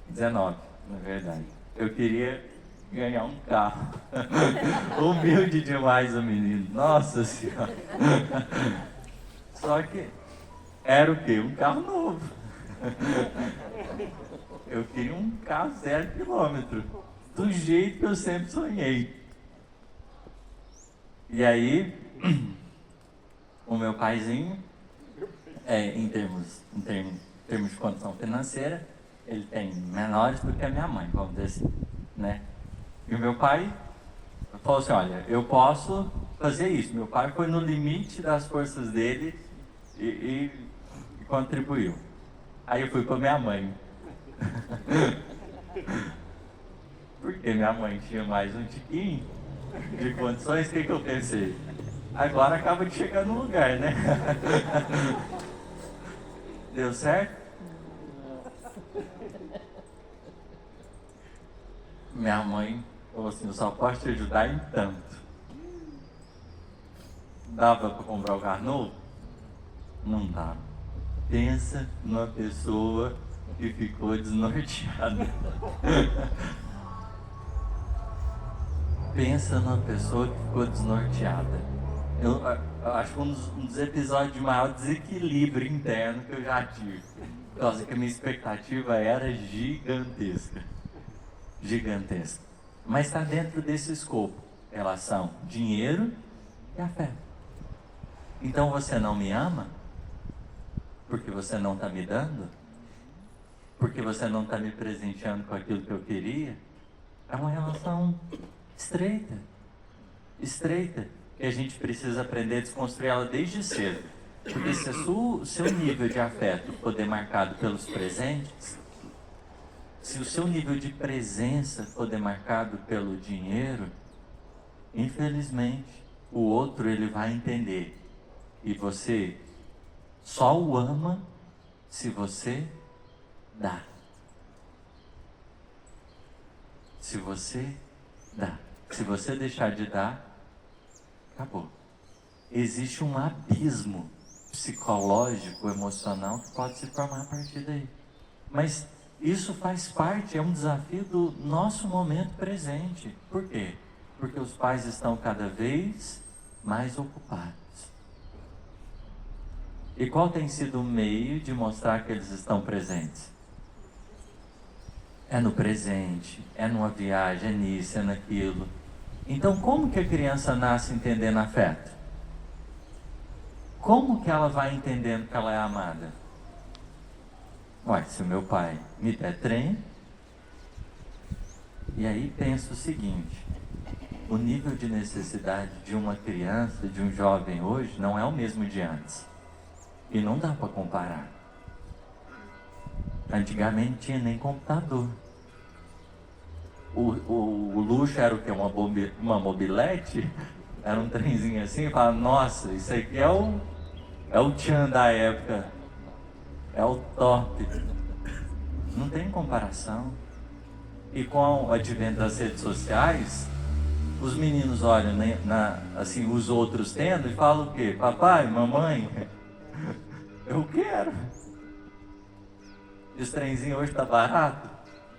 19 na verdade. Eu queria ganhar um carro. Humilde demais o menino, nossa senhora. Só que era o quê? Um carro novo. Eu queria um carro 0 quilômetro, do jeito que eu sempre sonhei. E aí, o meu paizinho, em termos de condição financeira, ele tem menores do que a minha mãe, vamos dizer assim, né? E o meu pai falou assim: olha, eu posso fazer isso. Meu pai foi no limite das forças dele e contribuiu. Aí eu fui para minha mãe. Porque minha mãe tinha mais um tiquinho de condições, o que eu pensei? Agora acaba de chegar no lugar, né? Deu certo? Minha mãe falou assim: eu só posso te ajudar em tanto. Dava para comprar o carro novo? Não dava. Pensa numa pessoa que ficou desnorteada. Pensa numa pessoa que ficou desnorteada. Eu acho que um dos episódios de maior desequilíbrio interno que eu já tive. Por causa que a minha expectativa era gigantesca. Gigantesca. Mas está dentro desse escopo. Relação dinheiro e afeto. Então você não me ama? Porque você não está me dando? Porque você não está me presenteando com aquilo que eu queria? É uma relação estreita, que a gente precisa aprender a desconstruir ela desde cedo. Porque se o seu nível de afeto for demarcado pelos presentes, se o seu nível de presença for demarcado pelo dinheiro, infelizmente, o outro ele vai entender. E você só o ama se você dá. Se você dá. Se você deixar de dar, acabou. Existe um abismo psicológico, emocional que pode se formar a partir daí. Mas isso faz parte, é um desafio do nosso momento presente. Por quê? Porque os pais estão cada vez mais ocupados. E qual tem sido o meio de mostrar que eles estão presentes? É no presente, é numa viagem, é nisso, é naquilo. Então, como que a criança nasce entendendo afeto? Como que ela vai entendendo que ela é amada? Ué, se o meu pai me der trem, e aí penso o seguinte: o nível de necessidade de uma criança, de um jovem hoje, não é o mesmo de antes. E não dá para comparar. Antigamente tinha nem computador. O luxo era o quê? Uma mobilete? Era um trenzinho assim, e falava, nossa, isso aqui é o tchan da época. É o top. Não tem comparação. E com o advento das redes sociais, os meninos olham assim, os outros tendo e falam o quê? Papai, mamãe, eu quero. E os trenzinhos hoje tá barato?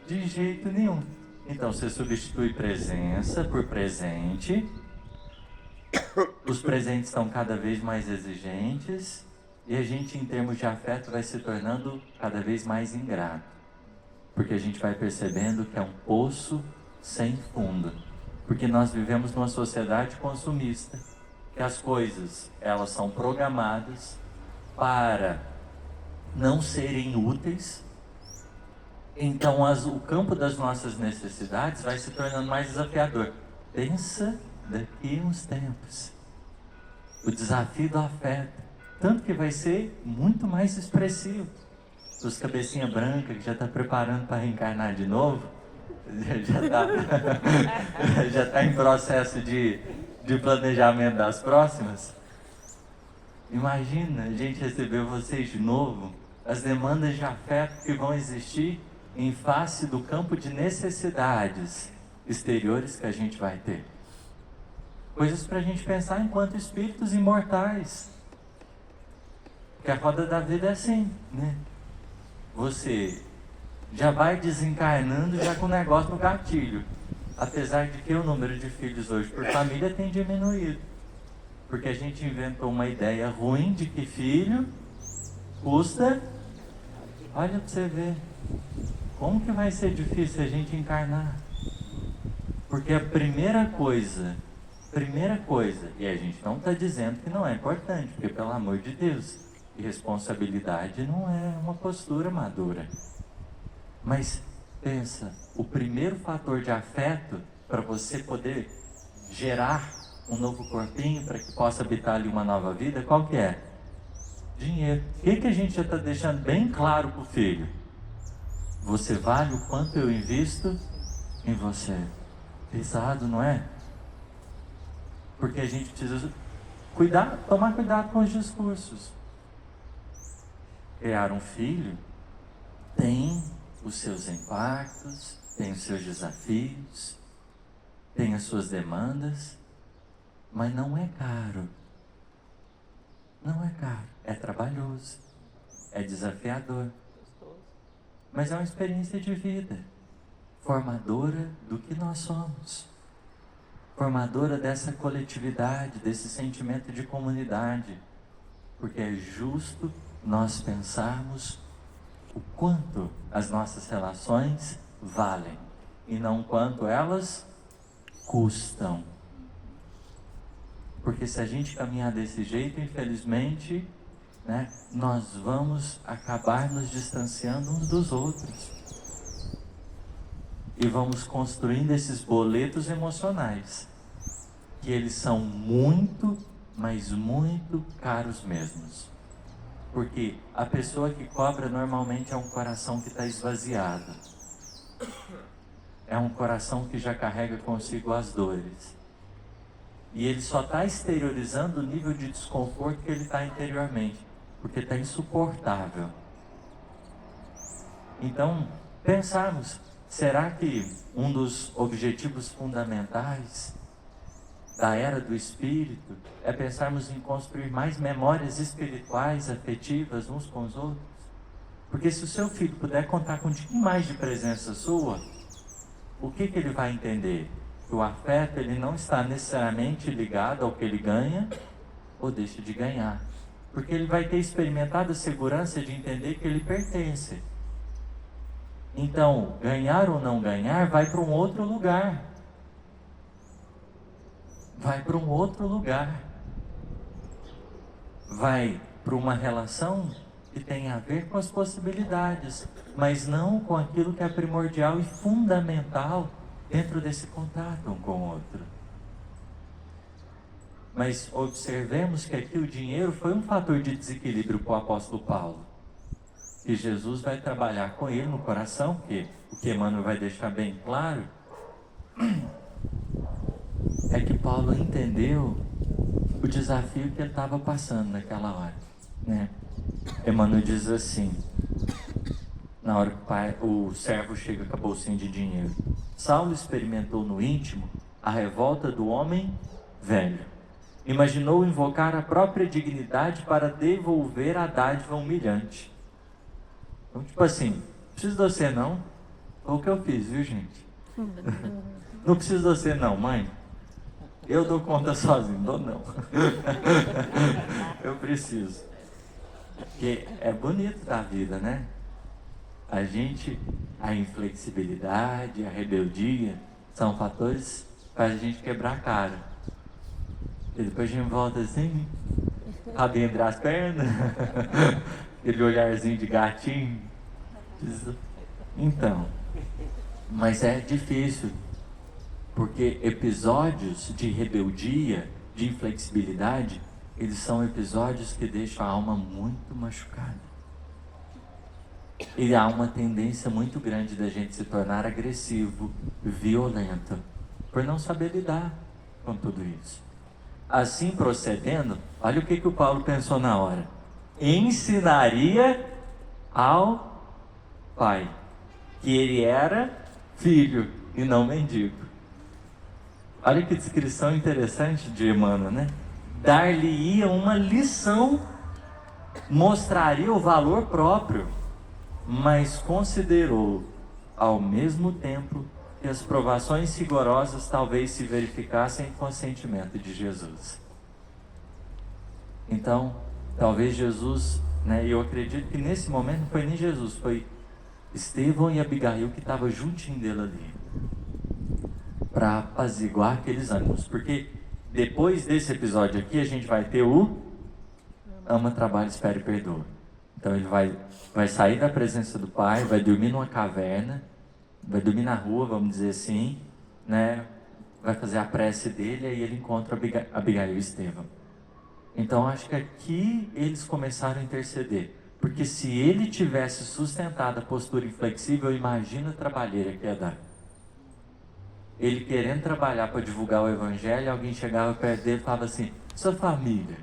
De jeito nenhum. Então você substitui presença por presente. Os presentes estão cada vez mais exigentes. E a gente, em termos de afeto, vai se tornando cada vez mais ingrato. Porque a gente vai percebendo que é um poço sem fundo. Porque nós vivemos numa sociedade consumista. Que as coisas, elas são programadas para não serem úteis. Então o campo das nossas necessidades vai se tornando mais desafiador. Pensa daqui a uns tempos. O desafio do afeto. Tanto que vai ser muito mais expressivo. Os cabecinha branca que já está preparando para reencarnar de novo, já está em processo de planejamento das próximas. Imagina a gente receber vocês de novo, as demandas de afeto que vão existir em face do campo de necessidades exteriores que a gente vai ter. Coisas para a gente pensar enquanto espíritos imortais. Porque a roda da vida é assim, né? Você já vai desencarnando já com o negócio no gatilho. Apesar de que o número de filhos hoje por família tem diminuído. Porque a gente inventou uma ideia ruim de que filho custa. Olha para você ver. Como que vai ser difícil a gente encarnar? Porque a primeira coisa, e a gente não está dizendo que não é importante, porque pelo amor de Deus, irresponsabilidade não é uma postura madura. Mas pensa, o primeiro fator de afeto para você poder gerar um novo corpinho para que possa habitar ali uma nova vida, qual que é? Dinheiro. O que a gente já está deixando bem claro para o filho? Você vale o quanto eu invisto em você. Pesado, não é? Porque a gente precisa tomar cuidado com os discursos. Criar um filho tem os seus impactos, tem os seus desafios, tem as suas demandas, mas não é caro. Não é caro, é trabalhoso, é desafiador. Mas é uma experiência de vida, formadora do que nós somos, formadora dessa coletividade, desse sentimento de comunidade, porque é justo nós pensarmos o quanto as nossas relações valem e não quanto elas custam. Porque se a gente caminhar desse jeito, infelizmente, né, nós vamos acabar nos distanciando uns dos outros. E vamos construindo esses boletos emocionais, que eles são muito mas muito caros mesmos. Porque a pessoa que cobra normalmente é um coração que está esvaziado. É um coração que já carrega consigo as dores. E ele só está exteriorizando o nível de desconforto que ele está interiormente, porque está insuportável. Então, pensarmos, será que um dos objetivos fundamentais da era do Espírito é pensarmos em construir mais memórias espirituais, afetivas uns com os outros? Porque se o seu filho puder contar com um pouquinho mais de presença sua, o que ele vai entender? Que o afeto ele não está necessariamente ligado ao que ele ganha ou deixa de ganhar. Porque ele vai ter experimentado a segurança de entender que ele pertence. Então, ganhar ou não ganhar vai para um outro lugar. Vai para um outro lugar. Vai para uma relação que tem a ver com as possibilidades, mas não com aquilo que é primordial e fundamental dentro desse contato um com o outro. Mas observemos que aqui o dinheiro foi um fator de desequilíbrio para o apóstolo Paulo. E Jesus vai trabalhar com ele no coração, porque o que Emmanuel vai deixar bem claro é que Paulo entendeu o desafio que ele estava passando naquela hora, né? Emmanuel diz assim, na hora que o servo chega com a bolsinha de dinheiro: Saulo experimentou no íntimo a revolta do homem velho. Imaginou invocar a própria dignidade para devolver a dádiva humilhante. Então, tipo assim, não preciso de você não. Foi o que eu fiz, viu, gente? Não preciso de você não, mãe. Eu dou conta sozinho, dou não. Eu preciso. Porque é bonito da vida, né? A inflexibilidade, a rebeldia, são fatores para a gente quebrar a cara. E depois a gente volta assim, rabinho entre as pernas, aquele olharzinho de gatinho. Então, mas é difícil, porque episódios de rebeldia, de inflexibilidade, eles são episódios que deixam a alma muito machucada. E há uma tendência muito grande da gente se tornar agressivo, violento, por não saber lidar com tudo isso. Assim procedendo, olha o que o Paulo pensou na hora: ensinaria ao pai que ele era filho e não mendigo. Olha que descrição interessante de Emmanuel, né? Dar-lhe-ia uma lição, mostraria o valor próprio, mas considerou ao mesmo tempo que as provações rigorosas talvez se verificassem com o consentimento de Jesus. Então, talvez Jesus, né, eu acredito que nesse momento não foi nem Jesus, foi Estevão e Abigail que estavam juntinho dele ali, para apaziguar aqueles ânimos. Porque depois desse episódio aqui, a gente vai ter o ama, trabalha, espera e perdoa. Então ele vai sair da presença do Pai, vai dormir numa caverna, vai dormir na rua, vamos dizer assim, né? Vai fazer a prece dele, aí ele encontra Abigail e Estevão. Então acho que aqui eles começaram a interceder, porque se ele tivesse sustentado a postura inflexível, imagina a trabalheira que ia dar. Ele querendo trabalhar para divulgar o Evangelho, alguém chegava perto dele e falava assim: sua família,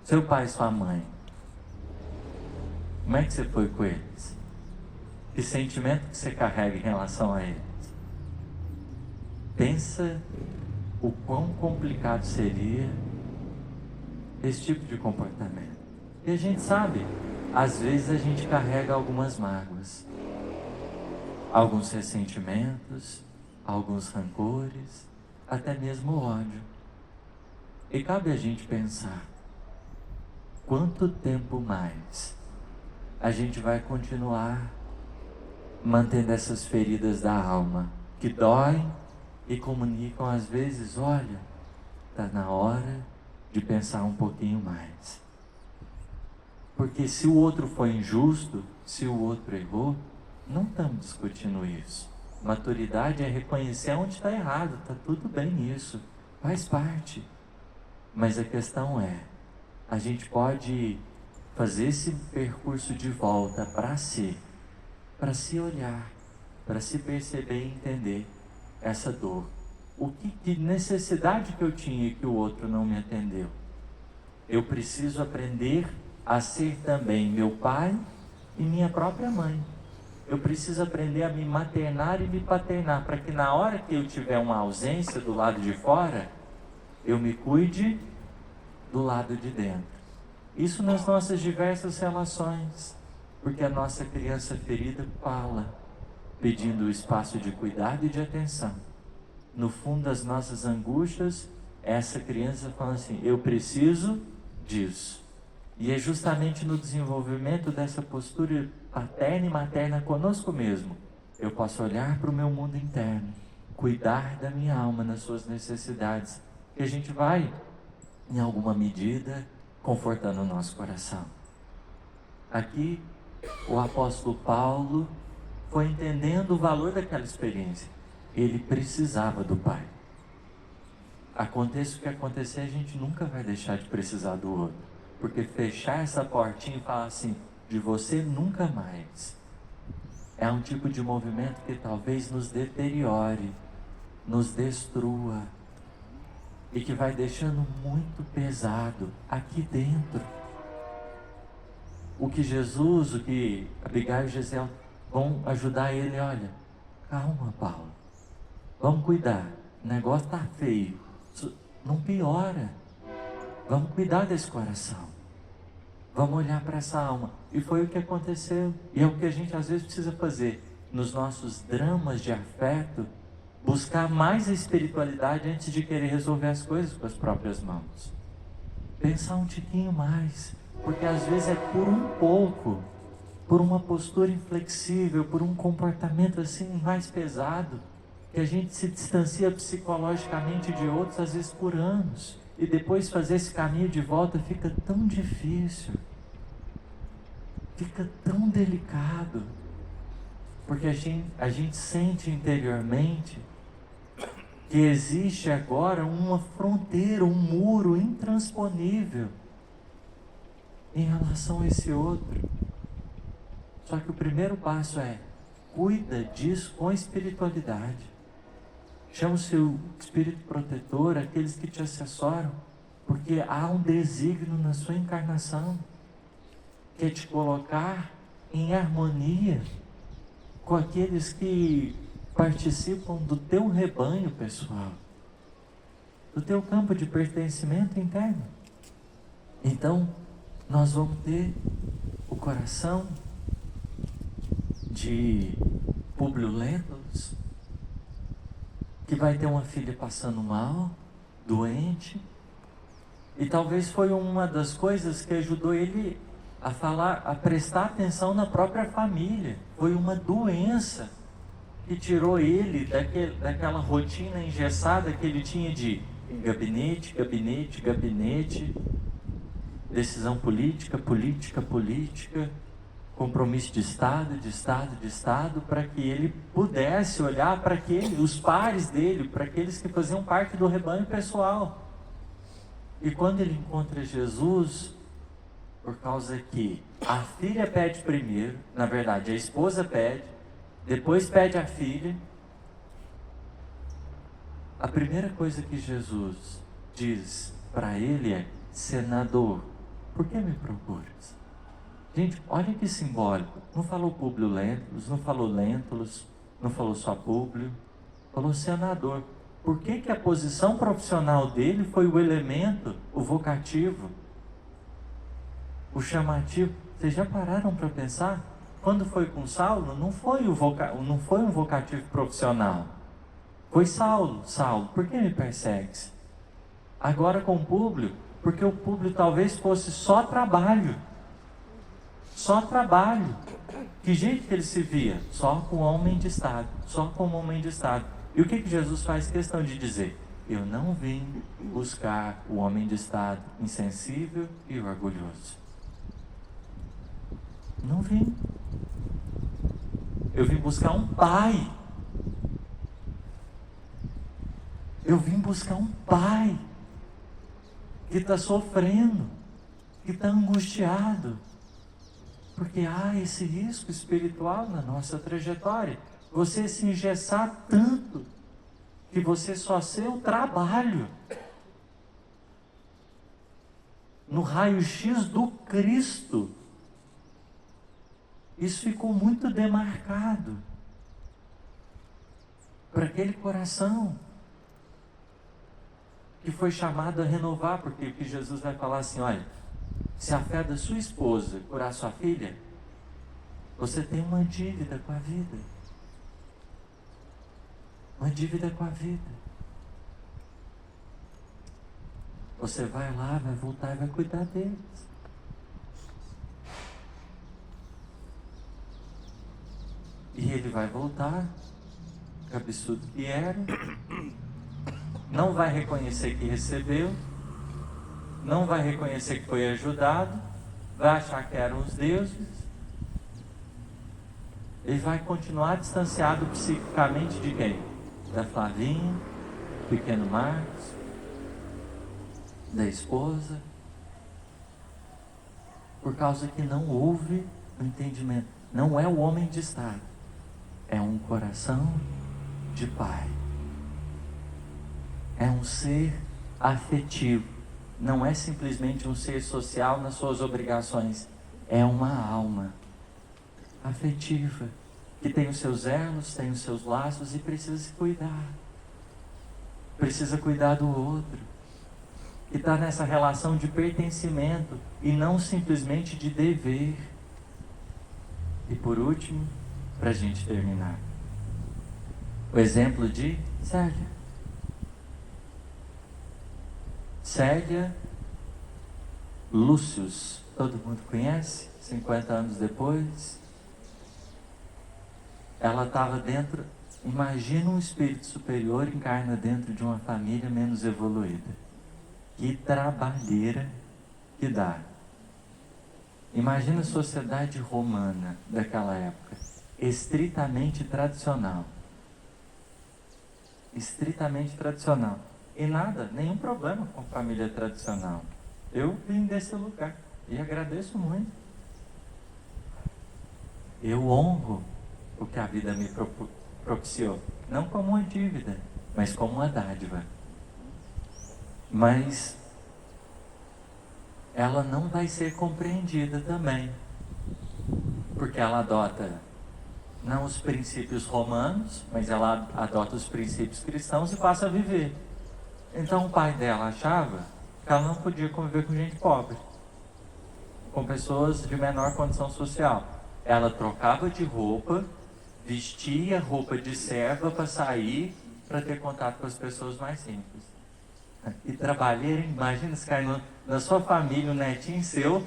seu pai e sua mãe, como é que você foi com eles? Que sentimento que você carrega em relação a eles? Pensa o quão complicado seria esse tipo de comportamento. E a gente sabe, às vezes a gente carrega algumas mágoas, alguns ressentimentos, alguns rancores, até mesmo ódio. E cabe a gente pensar: quanto tempo mais a gente vai continuar mantendo essas feridas da alma, que doem e comunicam às vezes: olha, está na hora de pensar um pouquinho mais. Porque se o outro foi injusto, se o outro errou, não estamos discutindo isso. Maturidade é reconhecer onde está errado, está tudo bem isso, faz parte. Mas a questão é, a gente pode fazer esse percurso de volta para si olhar, para se perceber e entender essa dor. Que necessidade que eu tinha e que o outro não me atendeu? Eu preciso aprender a ser também meu pai e minha própria mãe. Eu preciso aprender a me maternar e me paternar, para que na hora que eu tiver uma ausência do lado de fora, eu me cuide do lado de dentro. Isso nas nossas diversas relações, porque a nossa criança ferida fala, pedindo o espaço de cuidado e de atenção. No fundo das nossas angústias, essa criança fala assim, eu preciso disso. E é justamente no desenvolvimento dessa postura paterna e materna conosco mesmo, eu posso olhar para o meu mundo interno, cuidar da minha alma nas suas necessidades, que a gente vai, em alguma medida, confortando o nosso coração. Aqui, o apóstolo Paulo foi entendendo o valor daquela experiência. Ele precisava do Pai. Aconteça o que acontecer, a gente nunca vai deixar de precisar do outro. Porque fechar essa portinha e falar assim, de você nunca mais, é um tipo de movimento que talvez nos deteriore, nos destrua, e que vai deixando muito pesado aqui dentro. O que Jesus, o que Abigail e Gisele vão ajudar ele, olha, calma, Paulo, vamos cuidar, o negócio tá feio, não piora, vamos cuidar desse coração, vamos olhar para essa alma. E foi o que aconteceu, e é o que a gente às vezes precisa fazer nos nossos dramas de afeto, buscar mais a espiritualidade antes de querer resolver as coisas com as próprias mãos. Pensar um tiquinho mais, porque às vezes é por um pouco, por uma postura inflexível, por um comportamento assim mais pesado, que a gente se distancia psicologicamente de outros, às vezes por anos, e depois fazer esse caminho de volta fica tão difícil, fica tão delicado, porque a gente sente interiormente que existe agora uma fronteira, um muro intransponível em relação a esse outro. Só que o primeiro passo é, cuida disso com espiritualidade. Chama o seu espírito protetor, aqueles que te assessoram, porque há um desígnio na sua encarnação, que é te colocar em harmonia com aqueles que participam do teu rebanho pessoal, do teu campo de pertencimento interno. Então, nós vamos ter o coração de Públio Lentulus, que vai ter uma filha passando mal, doente, e talvez foi uma das coisas que ajudou ele a falar, a prestar atenção na própria família. Foi uma doença que tirou ele daquela rotina engessada que ele tinha de gabinete, gabinete, gabinete, decisão política, política, política, compromisso de Estado, de Estado, de Estado, para que ele pudesse olhar para os pares dele, para aqueles que faziam parte do rebanho pessoal. E quando ele encontra Jesus, por causa que a filha pede primeiro, na verdade a esposa pede, depois pede a filha, a primeira coisa que Jesus diz para ele é: senador, por que me procuras? Gente, olha que simbólico. Não falou Públio Lentulus, não falou Lentulus, não falou só Públio, falou senador. Por que a posição profissional dele foi o elemento, o vocativo, o chamativo? Vocês já pararam para pensar? Quando foi com Saulo, não foi um vocativo profissional. Foi Saulo, Saulo, por que me persegues? Agora com Públio, porque o Públio talvez fosse só trabalho. Só trabalho. Que jeito que ele se via? Só com homem de Estado. Só como homem de Estado. E o que Jesus faz questão de dizer? Eu não vim buscar o homem de Estado insensível e orgulhoso. Não vim. Eu vim buscar um pai. Eu vim buscar um pai que está sofrendo, que está angustiado, porque há esse risco espiritual na nossa trajetória. Você se engessar tanto que você só ser o trabalho no raio-x do Cristo. Isso ficou muito demarcado para aquele coração que foi chamado a renovar, porque o que Jesus vai falar assim, olha, se a fé da sua esposa curar sua filha, você tem uma dívida com a vida. Uma dívida com a vida. Você vai lá, vai voltar e vai cuidar deles. E ele vai voltar, cabeçudo que era, não vai reconhecer que recebeu, não vai reconhecer que foi ajudado, vai achar que eram os deuses, ele vai continuar distanciado psiquicamente de quem? Da Flavinha, do pequeno Marcos, da esposa, por causa que não houve o entendimento. Não é o homem de Estado, é um coração de pai. É um ser afetivo. Não é simplesmente um ser social nas suas obrigações. É uma alma afetiva, que tem os seus elos, tem os seus laços e precisa se cuidar. Precisa cuidar do outro. Que está nessa relação de pertencimento e não simplesmente de dever. E por último, para a gente terminar, o exemplo de Célia. Célia Lúcius, todo mundo conhece, 50 anos depois. Ela estava dentro, imagina um espírito superior encarna dentro de uma família menos evoluída. Que trabalheira que dá. Imagina a sociedade romana daquela época, estritamente tradicional. Estritamente tradicional. E nada, nenhum problema com família tradicional. Eu vim desse lugar e agradeço muito. Eu honro o que a vida me propiciou. Não como uma dívida, mas como uma dádiva. Mas ela não vai ser compreendida também. Porque ela adota não os princípios romanos, mas ela adota os princípios cristãos e passa a viver. Então o pai dela achava que ela não podia conviver com gente pobre, com pessoas de menor condição social. Ela trocava de roupa, vestia roupa de serva para sair, para ter contato com as pessoas mais simples. E trabalheira, imagina se cair na sua família, um netinho seu,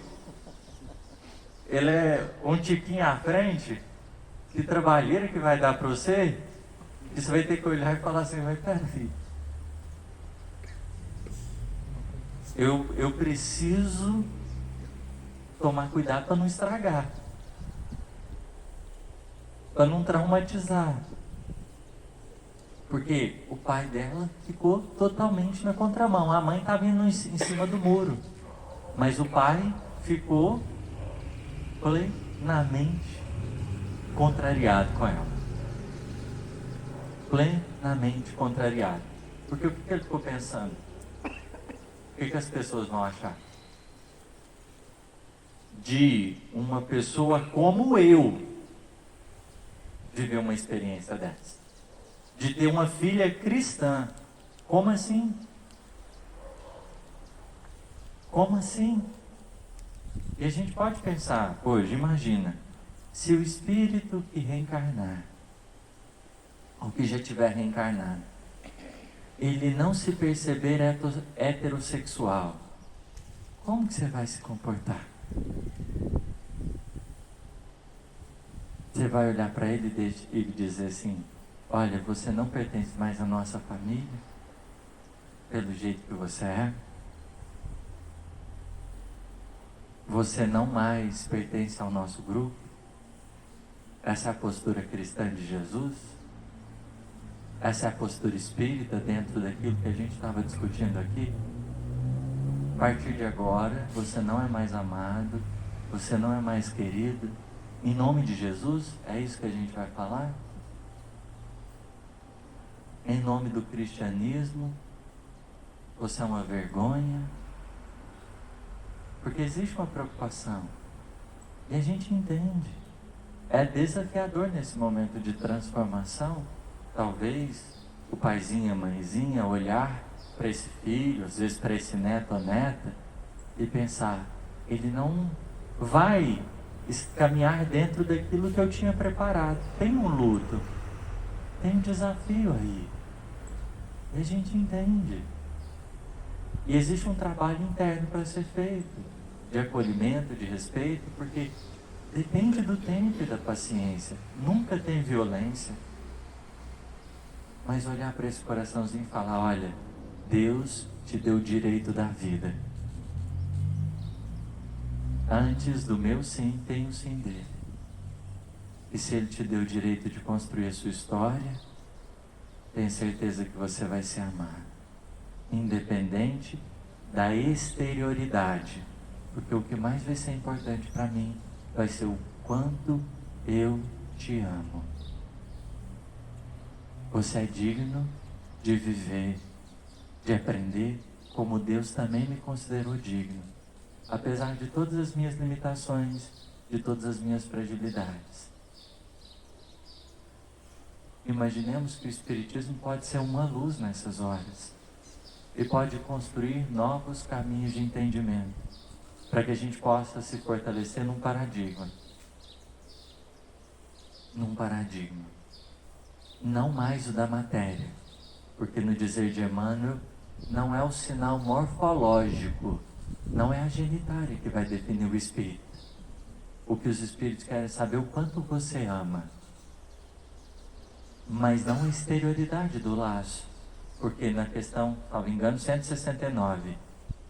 ele é um tiquinho à frente, que trabalheira que vai dar para você, e você vai ter que olhar e falar assim, mas peraí, eu preciso tomar cuidado para não estragar, para não traumatizar. Porque o pai dela ficou totalmente na contramão. A mãe estava indo em cima do muro, mas o pai ficou plenamente contrariado com ela. Plenamente contrariado. Porque o que ele ficou pensando? O que as pessoas vão achar? De uma pessoa como eu viver uma experiência dessa. De ter uma filha cristã. Como assim? Como assim? E a gente pode pensar hoje, imagina, se o espírito que reencarnar, ou que já tiver reencarnado, ele não se perceber heterossexual, como que você vai se comportar? Você vai olhar para ele e dizer assim, olha, você não pertence mais à nossa família, pelo jeito que você é. Você não mais pertence ao nosso grupo. Essa é a postura cristã de Jesus. Essa é a postura espírita dentro daquilo que a gente estava discutindo aqui. A partir de agora, você não é mais amado, você não é mais querido. Em nome de Jesus, é isso que a gente vai falar? Em nome do cristianismo, você é uma vergonha? Porque existe uma preocupação. E a gente entende. É desafiador nesse momento de transformação. Talvez o paizinho e a mãezinha olhar para esse filho, às vezes para esse neto ou neta, e pensar, ele não vai caminhar dentro daquilo que eu tinha preparado. Tem um luto, tem um desafio aí. E a gente entende. E existe um trabalho interno para ser feito, de acolhimento, de respeito, porque depende do tempo e da paciência. Nunca tem violência. Mas olhar para esse coraçãozinho e falar, olha, Deus te deu o direito da vida. Antes do meu sim, tem o sim dele. E se ele te deu o direito de construir a sua história, tenha certeza que você vai se amar. Independente da exterioridade. Porque o que mais vai ser importante para mim vai ser o quanto eu te amo. Você é digno de viver, de aprender como Deus também me considerou digno. Apesar de todas as minhas limitações, de todas as minhas fragilidades. Imaginemos que o Espiritismo pode ser uma luz nessas horas. E pode construir novos caminhos de entendimento, para que a gente possa se fortalecer num paradigma. Num paradigma. Não mais o da matéria, porque no dizer de Emmanuel, não é o sinal morfológico, não é a genitália que vai definir o espírito. O que os espíritos querem é saber o quanto você ama, mas não a exterioridade do laço. Porque na questão, salvo engano, 169,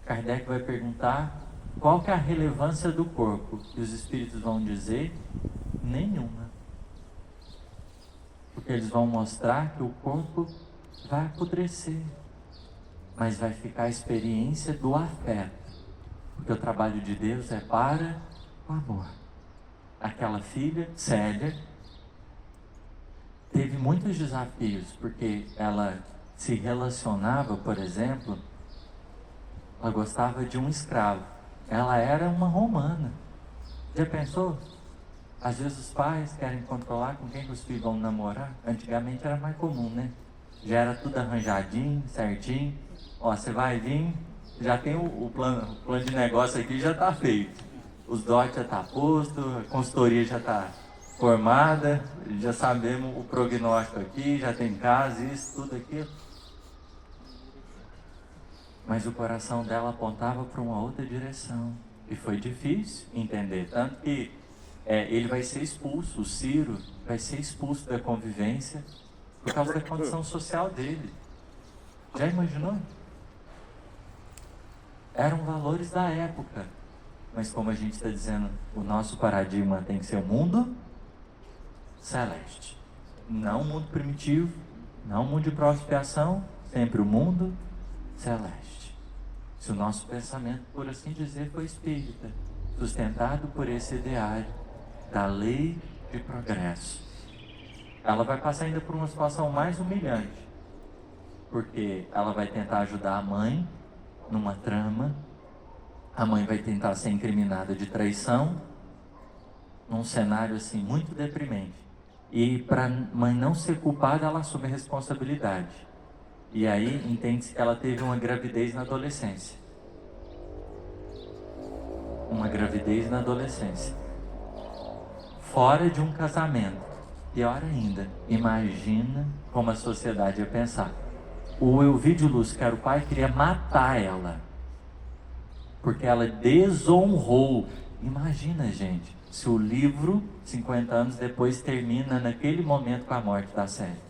Kardec vai perguntar qual que é a relevância do corpo. E os espíritos vão dizer, nenhuma. Porque eles vão mostrar que o corpo vai apodrecer. Mas vai ficar a experiência do afeto. Porque o trabalho de Deus é para o amor. Aquela filha, Célia, teve muitos desafios, porque ela se relacionava, por exemplo, ela gostava de um escravo. Ela era uma romana. Já pensou? Às vezes os pais querem controlar com quem os filhos vão namorar. Antigamente era mais comum, né? Já era tudo arranjadinho, certinho. Ó, você vai vir, já tem o plano de negócio aqui, já está feito. Os dotes já está posto, a consultoria já está formada, já sabemos o prognóstico aqui, já tem casa, isso, tudo aquilo. Mas o coração dela apontava para uma outra direção. E foi difícil entender. Tanto que ele vai ser expulso, o Ciro vai ser expulso da convivência por causa da condição social dele. Já imaginou? Eram valores da época. Mas como a gente está dizendo, o nosso paradigma tem que ser o mundo celeste. Não o mundo primitivo, não o mundo de pró-expiação, sempre o mundo celeste. Se o nosso pensamento, por assim dizer, foi espírita, sustentado por esse ideário da lei de progresso, ela vai passar ainda por uma situação mais humilhante, porque ela vai tentar ajudar a mãe numa trama, a mãe vai tentar ser incriminada de traição, num cenário assim muito deprimente, e para a mãe não ser culpada, ela assume a responsabilidade. E aí entende-se que ela teve uma gravidez na adolescência. Uma gravidez na adolescência. Fora de um casamento. Pior ainda, imagina como a sociedade ia pensar. O Elvídio Lúcio, que era o pai, queria matar ela. Porque ela desonrou. Imagina, gente, se o livro, 50 anos depois, termina naquele momento com a morte da Célia.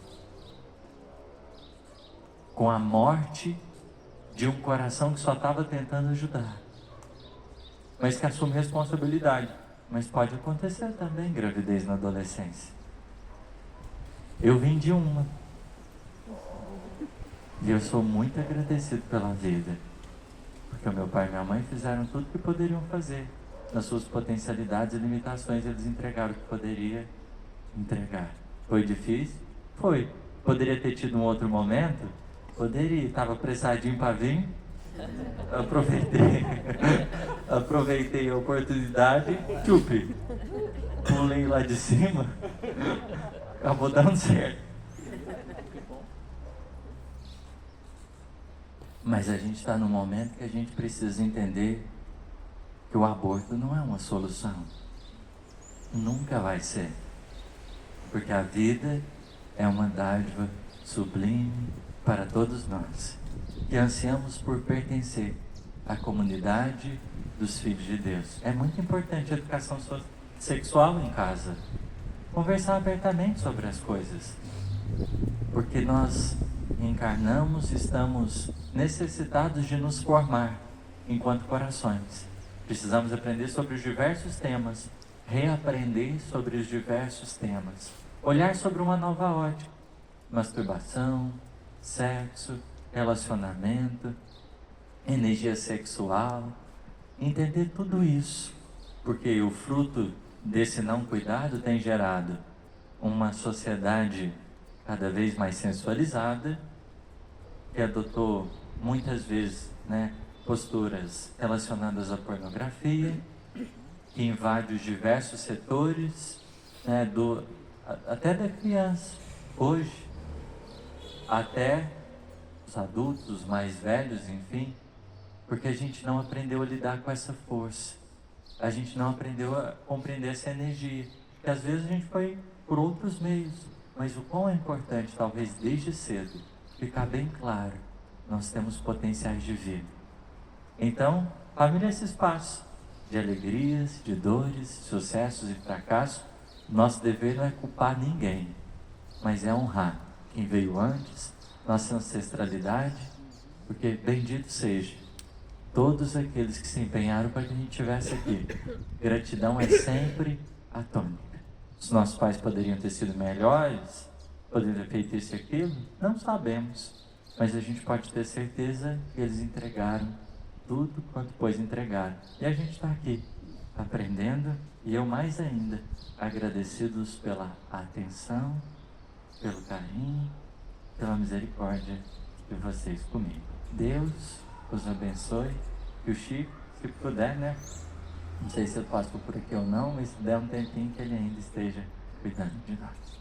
Com a morte de um coração que só estava tentando ajudar, mas que assume responsabilidade. Mas pode acontecer também gravidez na adolescência. Eu vim de uma, e eu sou muito agradecido pela vida. Porque o meu pai e minha mãe fizeram tudo que poderiam fazer. Nas suas potencialidades e limitações, eles entregaram o que poderia entregar. Foi difícil? Foi. Poderia ter tido um outro momento? Poderia. Estava apressadinho para vir? Aproveitei. Aproveitei a oportunidade. Tchupi. Pulei lá de cima. Acabou dando certo. Mas a gente está num momento que a gente precisa entender que o aborto não é uma solução. Nunca vai ser. Porque a vida é uma dádiva sublime para todos nós, que ansiamos por pertencer à comunidade dos filhos de Deus. É muito importante a educação sexual em casa. Conversar abertamente sobre as coisas. Porque nós encarnamos, estamos necessitados de nos formar enquanto corações. Precisamos aprender sobre os diversos temas, reaprender sobre os diversos temas, olhar sobre uma nova ótica, masturbação, sexo, relacionamento, energia sexual, entender tudo isso, porque o fruto desse não cuidado tem gerado uma sociedade cada vez mais sensualizada, que adotou muitas vezes, posturas relacionadas à pornografia, que invade os diversos setores, até da criança, hoje, até os adultos, os mais velhos, enfim, porque a gente não aprendeu a lidar com essa força, a gente não aprendeu a compreender essa energia, que às vezes a gente foi por outros meios, mas o quão é importante, talvez desde cedo, ficar bem claro, nós temos potenciais de vida. Então, família é esse espaço de alegrias, de dores, sucessos e fracassos. Nosso dever não é culpar ninguém, mas é honrar quem veio antes, nossa ancestralidade, porque bendito seja todos aqueles que se empenharam para que a gente estivesse aqui. Gratidão é sempre a tônica. Os nossos pais poderiam ter sido melhores, poderiam ter feito isso e aquilo, não sabemos, mas a gente pode ter certeza que eles entregaram tudo quanto pôs entregar. E a gente está aqui, aprendendo, e eu mais ainda, agradecidos pela atenção, pelo carinho, pela misericórdia de vocês comigo. Deus os abençoe. E o Chico, se puder, não sei se eu passo por aqui ou não, mas se der um tempinho que ele ainda esteja cuidando de nós.